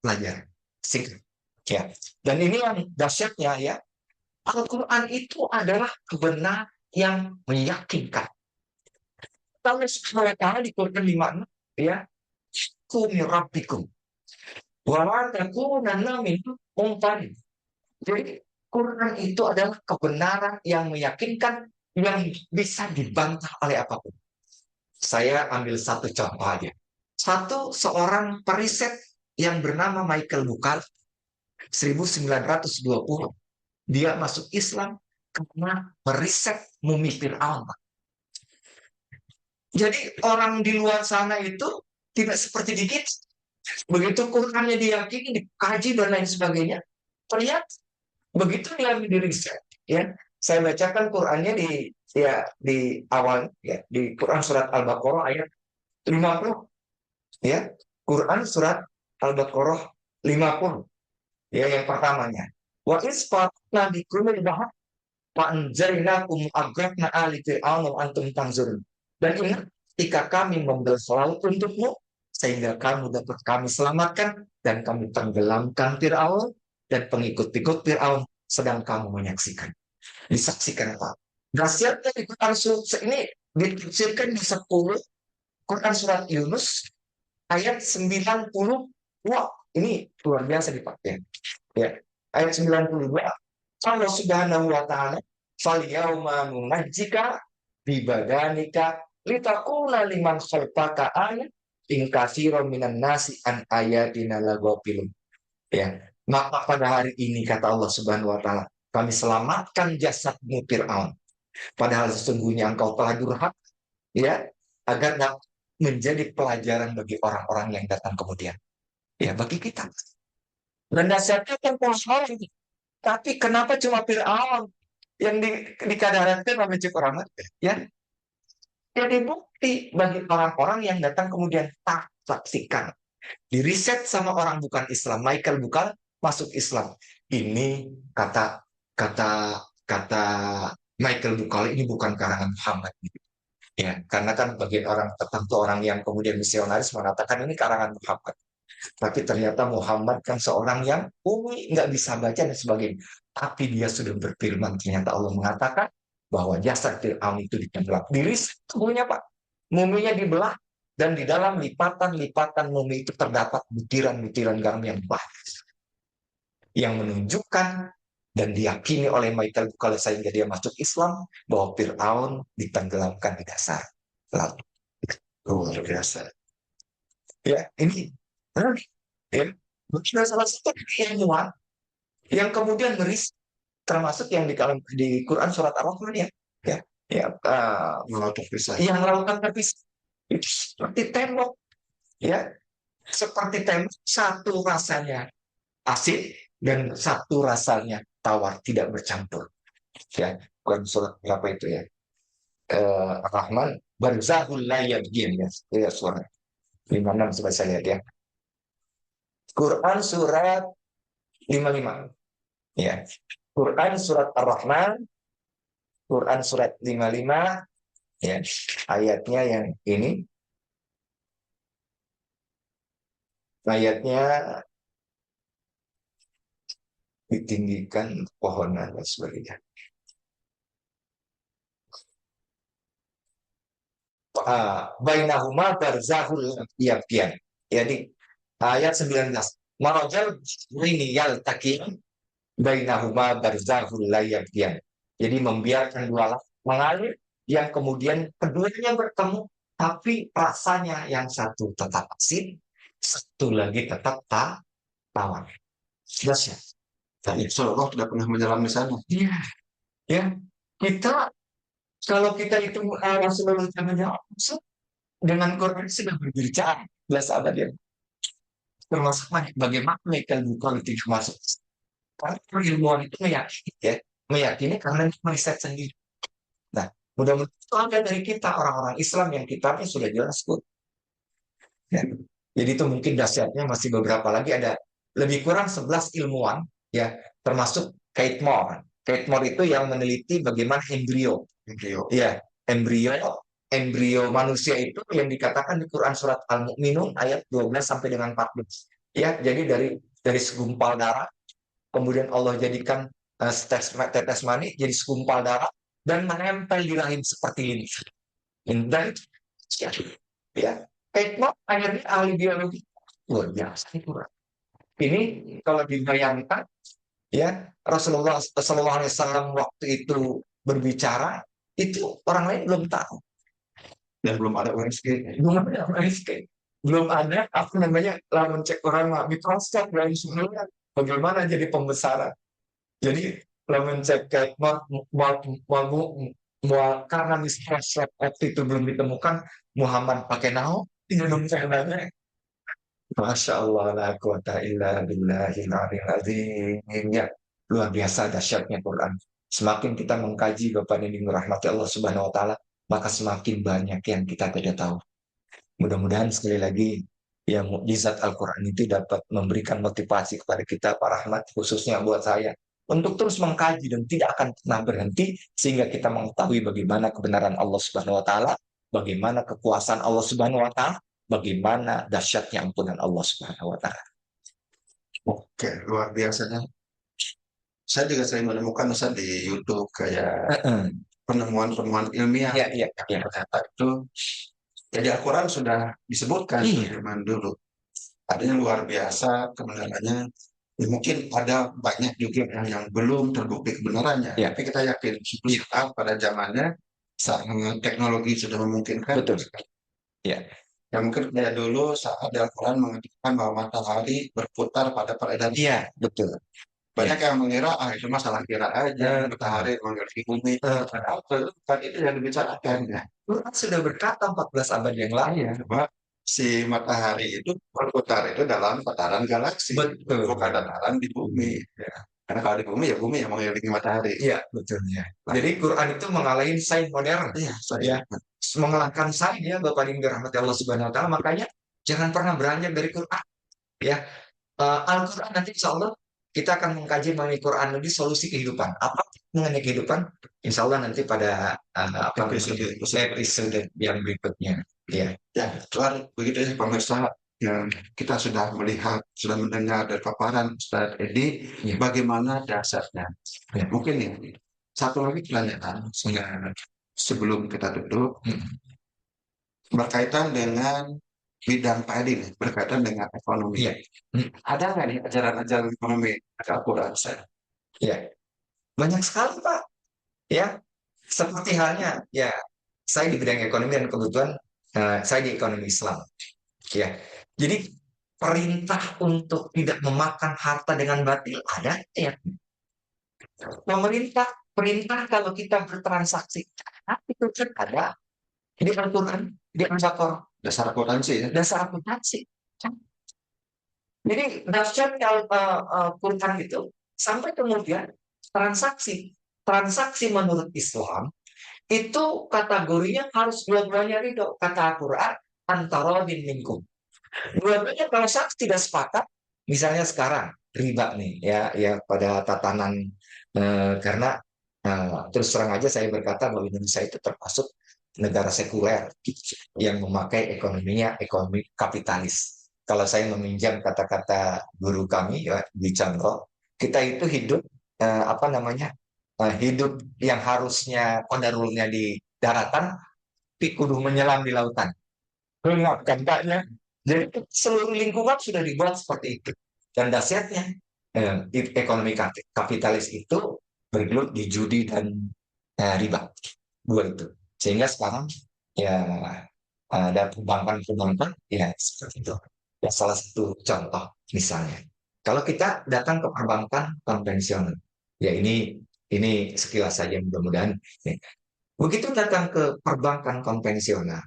pelajaran. Singkat. Ya. Dan ini yang dahsyatnya ya. Al-Quran itu adalah kebenaran yang meyakinkan. Allah Subhanahu wa taala di Quran 5 ya. Kumi rabbikum. Wa ma takunanna min mumtarin. Jadi Quran itu adalah kebenaran yang meyakinkan yang bisa dibantah oleh apapun. Saya ambil satu contoh aja. Seorang periset yang bernama Michael Bucal 1920 dia masuk Islam karena meriset mumi Fir'aun. Jadi orang di luar sana itu tidak seperti di kita. Begitu Qurannya diyakini, dikaji dan lain sebagainya, ternyata begitu dia diriset, ya. Saya bacakan Qurannya di awal ya di Quran surat Al-Baqarah ayat 50 ya. Quran surat Al-Baqarah 50 ya yang pertamanya. Wa isfatna bi kulli bahar wa anzalnakum agraqna ali fir'aun wa antum tanzurun. Dan ingat ketika kami membelah laut untukmu sehingga kamu dapat kami selamatkan dan kami tenggelamkan Fir'aun dan pengikut-pengikut Fir'aun sedang kamu menyaksikan. Disaksikan apa? Dahsyatnya di Quran surat ini ditafsirkan di 10 Quran surat Yunus ayat 90. Wah, ini luar biasa dipakai. Ya. Ayat 92 Allah Subhanahu wa taala fal yauma nunajjika bi badanika litakuna liman khalfaka ayat in katsiran minan nasi an ayatina laghafilun. Ya, maka pada hari ini kata Allah Subhanahu wa taala, kami selamatkan jasadmu Fir'aun. Padahal sesungguhnya engkau telah durhaka, ya, agar menjadi pelajaran bagi orang-orang yang datang kemudian. Ya, bagi kita. Dan dasarnya kan orang. Tapi kenapa cuma Fir'aun yang dikadarkan mencek orang mati? Ya, jadi bukti bagi orang-orang yang datang kemudian tak saksikan. Di riset sama orang bukan Islam, Michael bukan masuk Islam. Ini kata kata kata Michael Bukhari ini bukan karangan Muhammad. Ya, karena kan bagian orang tertentu orang yang kemudian misionaris mengatakan ini karangan Muhammad. Tapi ternyata Muhammad kan seorang yang nggak bisa baca dan sebagainya. Tapi dia sudah berfirman, ternyata Allah mengatakan bahwa jasad Fir'aun itu ditenggelam. Diri tubuhnya Pak, muminya dibelah dan di dalam lipatan-lipatan mumi itu terdapat butiran-butiran garam yang banyak. Yang menunjukkan dan diyakini oleh Michael Bukhari sehingga dia masuk Islam bahwa Fir'aun ditenggelamkan di dasar laut. Luar biasa. Ya, ini ya, salah satu ilmuwan yang kemudian meris termasuk yang di Quran surat Ar-Rahman ya, Melakukan terpisah. yang melakukan terpisah itu seperti tembok, ya, seperti tembok, satu rasanya asin dan satu rasanya tawar, tidak bercampur. Ya, Quran surat berapa itu ya? Ar-Rahman barzahul la yabghin ya, surat 56 coba saya lihat ya. Quran surat 55 ya. Quran surat Ar-Rahman, Quran surat 55 ya. Ayatnya yang ini. Ayatnya ditinggikan pohonan dan sebagainya. Bainahuma barzahul yabghian. Jadi ayat 19. Marajal ini yaltaqi bainahuma barzahul yabghian. Jadi membiarkan dua laut mengalir yang kemudian keduanya bertemu tapi rasanya yang satu tetap asin, satu lagi tetap tawar. Jelas ya? Dan Rasulullah tidak pernah menyelam di sana. Iya, ya. Kita kalau kita itu Rasulullah zamannya dengan Quran sudah berbicara belas abad ya. Termasuk bagaimana mereka bukan itu masuk. Karena ilmuwan itu meyakini ya, meyakini karena itu riset sendiri. Nah, mudah-mudahan itu ada dari kita orang-orang Islam yang kitabnya sudah jelas kok. Ya. Jadi itu mungkin dahsyatnya masih beberapa lagi ada lebih kurang 11 ilmuwan ya, termasuk Kate Moore. Kate Moore itu yang meneliti bagaimana embrio. Ya, embrio manusia itu yang dikatakan di Quran surat Al-Mu'minun ayat 12 sampai dengan 14. Ya, jadi dari segumpal darah kemudian Allah jadikan tetes mani jadi segumpal darah dan menempel di rahim seperti ini. Dan ya, Kate Moore akhirnya ahli biologi luar biasa itu. Ini kalau dibayangkan ya Rasulullah SAW waktu itu berbicara itu orang lain belum tahu Dan belum ada USG. belum ada apa namanya lamun cek orang mikroskop dan sebagainya bagaimana jadi pembesaran. Jadi lamun cek kayak karena mikroskop itu belum ditemukan Muhammad pakai nao minum cairannya. Masya Allah, la quwata illa billahil azim. Ya, luar biasa dahsyatnya Quran. Semakin kita mengkaji Bapak ini merahmati Allah Subhanahu wa taala, maka semakin banyak yang kita tidak tahu. Mudah-mudahan sekali lagi yang mukjizat Al-Quran itu dapat memberikan motivasi kepada kita, Pak Rahmat, khususnya buat saya, untuk terus mengkaji dan tidak akan pernah berhenti sehingga kita mengetahui bagaimana kebenaran Allah Subhanahu wa taala, bagaimana kekuasaan Allah Subhanahu wa taala, bagaimana dahsyatnya ampunan Allah Subhanahu wa taala. Oke, luar biasanya. Saya juga sering menemukan Ustaz di YouTube kayak penemuan-penemuan ilmiah. Ya. Ternyata itu jadi Al-Quran sudah disebutkan Iya. zaman dulu. Adanya luar biasa kebenarannya. Ya, mungkin ada banyak juga yang belum terbukti kebenarannya, Ya, tapi kita yakin suatu saat pada zamannya saat teknologi sudah memungkinkan. betul. Ya, Ya mungkin kayak dulu saat Al-Quran mengatakan bahwa matahari berputar pada peredaran. iya, betul. Ya. Banyak yang mengira ah itu masalah kira aja, matahari mengelilingi bumi. Padahal kan itu yang dibicarakan ya. Quran sudah berkata 14 abad yang lalu. Iya, Pak. Si matahari itu berputar itu dalam putaran galaksi, Betul. bukan dalam di bumi. Ya. Karena kalau di bumi yang mengelilingi matahari. Iya, betul ya. Jadi Quran itu mengalahin sains modern. Iya, Ya, saya. mengalahkan sains ya, Bapak yang dirahmati Allah Subhanahu wa taala. Makanya jangan pernah beranjak dari Quran. Ya, Al-Quran nanti insya Allah kita akan mengkaji mengenai Quran lebih solusi kehidupan. Apa mengenai kehidupan? Insya Allah nanti pada apa episode yang berikutnya. Ya, Ya, Tuhan, begitu ya pemirsa yang kita sudah melihat, sudah mendengar dari paparan Ustaz Edi, ya, bagaimana dasarnya. ya. Mungkin ini satu lagi pertanyaan sebelum kita tutup Hmm. berkaitan dengan bidang Pak Edi nih, berkaitan dengan ekonomi. Iya. Hmm. Ada nggak nih ajaran-ajaran ekonomi Al-Quran saya? Ya, banyak sekali Pak. Ya, seperti halnya ya saya di bidang ekonomi dan kebetulan saya di ekonomi Islam. Ya, jadi perintah untuk tidak memakan harta dengan batil ada ya. Pemerintah perintah kalau kita bertransaksi itu kan ada di Al-Quran, di Al-Baqarah, Dasar akuntansi ya. dasar akuntansi. Jadi dahsyat kalau Quran itu sampai kemudian transaksi transaksi menurut Islam itu kategorinya harus dua-duanya ridho. Kata Al-Quran antara bin minkum. Dua-duanya transaksi tidak sepakat, misalnya sekarang riba nih ya ya pada tatanan karena terus terang aja saya berkata bahwa Indonesia itu termasuk negara sekuler yang memakai ekonominya ekonomi kapitalis. Kalau saya meminjam kata-kata guru kami ya di Chandra, kita itu hidup apa namanya hidup yang harusnya kodarulnya di daratan, tapi kudu menyelam di lautan. Gelap kan Kaknya. Jadi seluruh lingkungan sudah dibuat seperti itu. Dan dahsyatnya ekonomi kapitalis itu bergelut di judi dan riba. Dua itu. Sehingga sekarang ya ada perbankan-perbankan ya seperti itu. Ya salah satu contoh misalnya. Kalau kita datang ke perbankan konvensional, ya ini sekilas saja mudah-mudahan. Begitu datang ke perbankan konvensional,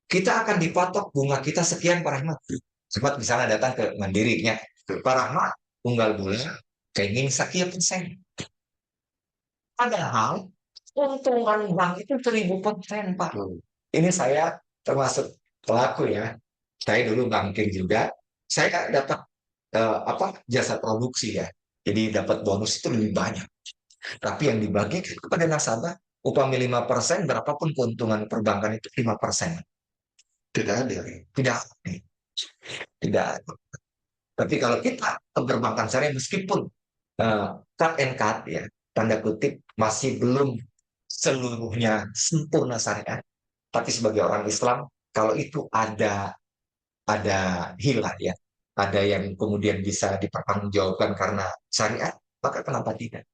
kita akan dipatok bunga kita sekian Pak Rahmat. Sempat misalnya datang ke Mandirinya, Pak Rahmat, tunggal bulan, kenging sekian persen. Padahal untungan bank itu 1000%, Pak. Ini saya termasuk pelaku ya. Saya dulu banking juga. Saya dapat apa jasa produksi ya. Jadi dapat bonus itu lebih banyak. Tapi yang dibagikan kepada nasabah, upah 5%, berapapun keuntungan perbankan itu 5%. Tidak ada. Tidak ada. Tidak ada. Tapi kalau kita ke perbankan syariah meskipun cut and cut ya, tanda kutip masih belum seluruhnya sempurna syariat, tapi sebagai orang Islam kalau itu ada hilah ya, ada yang kemudian bisa dipertanggungjawabkan karena syariat, maka kenapa tidak?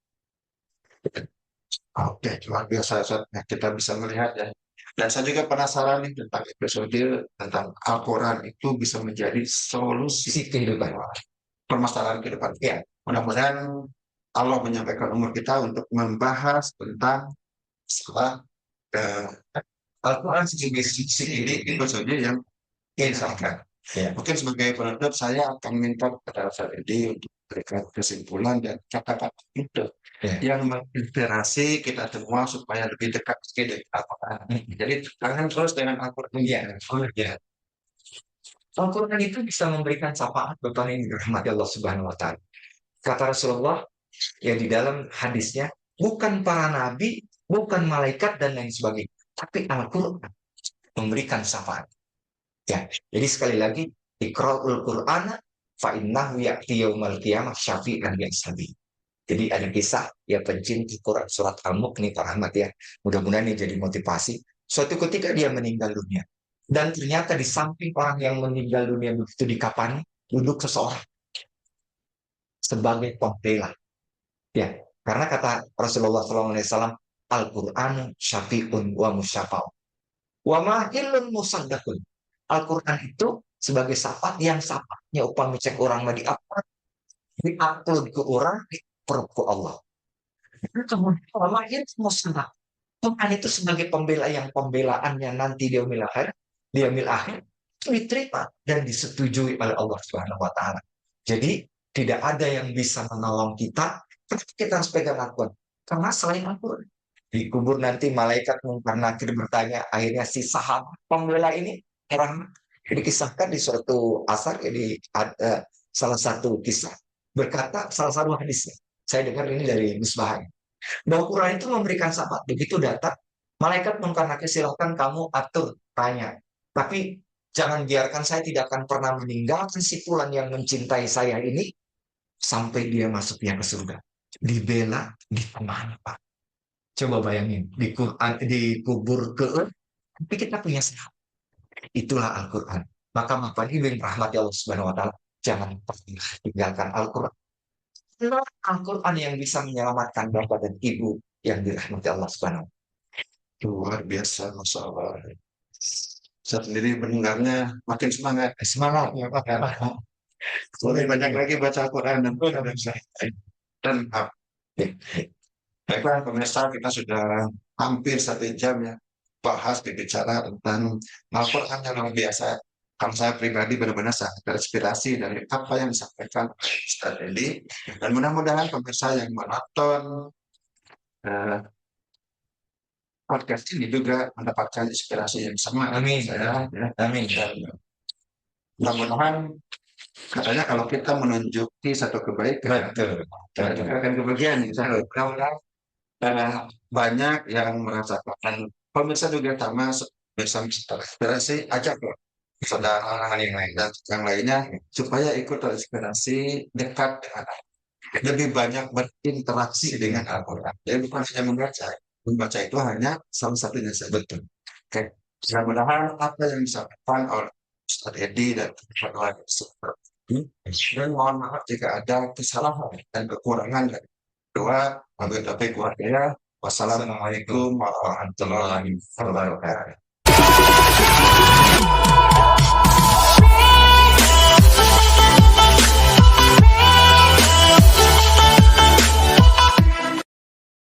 Oke, luar biasa. Nah, kita bisa melihat ya. Dan saya juga penasaran nih tentang episode tentang Al-Quran itu bisa menjadi solusi Sisi kehidupan. permasalahan kehidupan. Ya, mudah-mudahan Allah menyampaikan umur kita untuk membahas tentang setelah Al-Quran sebagai sisi ini episode yang insafkan. Ya. Mungkin sebagai penutup saya akan minta kepada Ustaz Edi untuk berikan kesimpulan dan kata-kata itu yang menginspirasi kita semua supaya lebih dekat dengan Al-Quran. Jadi jangan terus dengan Al-Quran. Ya. Al-Quran itu bisa memberikan syafaat Bapak yang dirahmati Allah Subhanahu wa taala. Kata Rasulullah ya di dalam hadisnya, bukan para nabi, bukan malaikat dan lain sebagainya, tapi Al-Quran memberikan syafaat. Ya, jadi sekali lagi Iqra'ul Qur'ana fa innahu ya'ti yaumal qiyamah syafi'an li ashabi. Jadi ada kisah ya pencinta Quran surat Al-Mulk nih Pak Rahmat ya. Mudah-mudahan ini jadi motivasi. Suatu ketika dia meninggal dunia dan ternyata di samping orang yang meninggal dunia begitu di kapan duduk seseorang. sebagai pembela. Ya, karena kata Rasulullah SAW, Al-Quran syafi'un wa musyafa'un. Wa ma'ilun musaddaqun. Al-Quran itu sebagai syafaat yang syafaatnya upami cek orang mau di-upload ke orang, di-upload ke Allah. Kemudian wa ma'ilun musaddaq. Quran itu sebagai pembela yang pembelaannya nanti di yaumil akhir itu diterima dan disetujui oleh Allah Subhanahu wa taala. Jadi tidak ada yang bisa menolong kita, kita harus pegang Al-Quran. Karena selain Al-Quran, dikubur nanti malaikat Munkar Nakir bertanya, akhirnya si sahabat pembela ini orang dikisahkan di suatu asar, di salah satu kisah berkata, salah satu hadisnya, saya dengar ini dari Misbah, bahwa Quran itu memberikan syafaat. Begitu datang, malaikat Munkar Nakir, silahkan kamu atur, tanya. Tapi jangan biarkan saya tidak akan pernah meninggalkan si fulan yang mencintai saya ini sampai dia masuknya ke surga. Dibela di tengah, Pak. Coba bayangin, di Quran, dikubur ke tapi kita punya sahabat. Itulah Al-Quran. Maka Bapak Ibu yang rahmati Allah Subhanahu wa taala, jangan pernah tinggalkan Al-Quran. Al-Quran yang bisa menyelamatkan Bapak dan Ibu yang dirahmati Allah Subhanahu wa taala. Luar biasa, Masya Allah. Saya sendiri mendengarnya makin semangat. Semangat ya Pak. Lebih banyak lagi baca Al-Quran dan baiklah pemirsa, kita sudah hampir 1 jam ya bahas berbicara tentang Al-Quran yang luar biasa. Kalau saya pribadi benar-benar sangat terinspirasi dari apa yang disampaikan oleh Ustaz Edi, dan mudah-mudahan pemirsa yang menonton podcast ini juga mendapatkan inspirasi yang sama. Amin. Saya, ya. Amin. Dan mudah-mudahan katanya kalau kita menunjuki satu kebaikan, kita juga akan kebahagiaan. Mudah-mudahan banyak yang merasakan. Pemirsa juga sama, bisa terinspirasi, ajak loh saudara yang lain dan yang lainnya supaya ikut terinspirasi, dekat dengan lebih banyak berinteraksi dengan Al-Quran. Jadi bukan hanya membaca itu hanya salah satunya saja. Betul. Oke, mudah-mudahan apa yang disampaikan oleh Ustaz Edi dan teman-teman seperti ini, dan mohon maaf jika ada kesalahan dan kekurangan dari doa, wabillahi taufiq. Wassalamualaikum warahmatullahi wabarakatuh.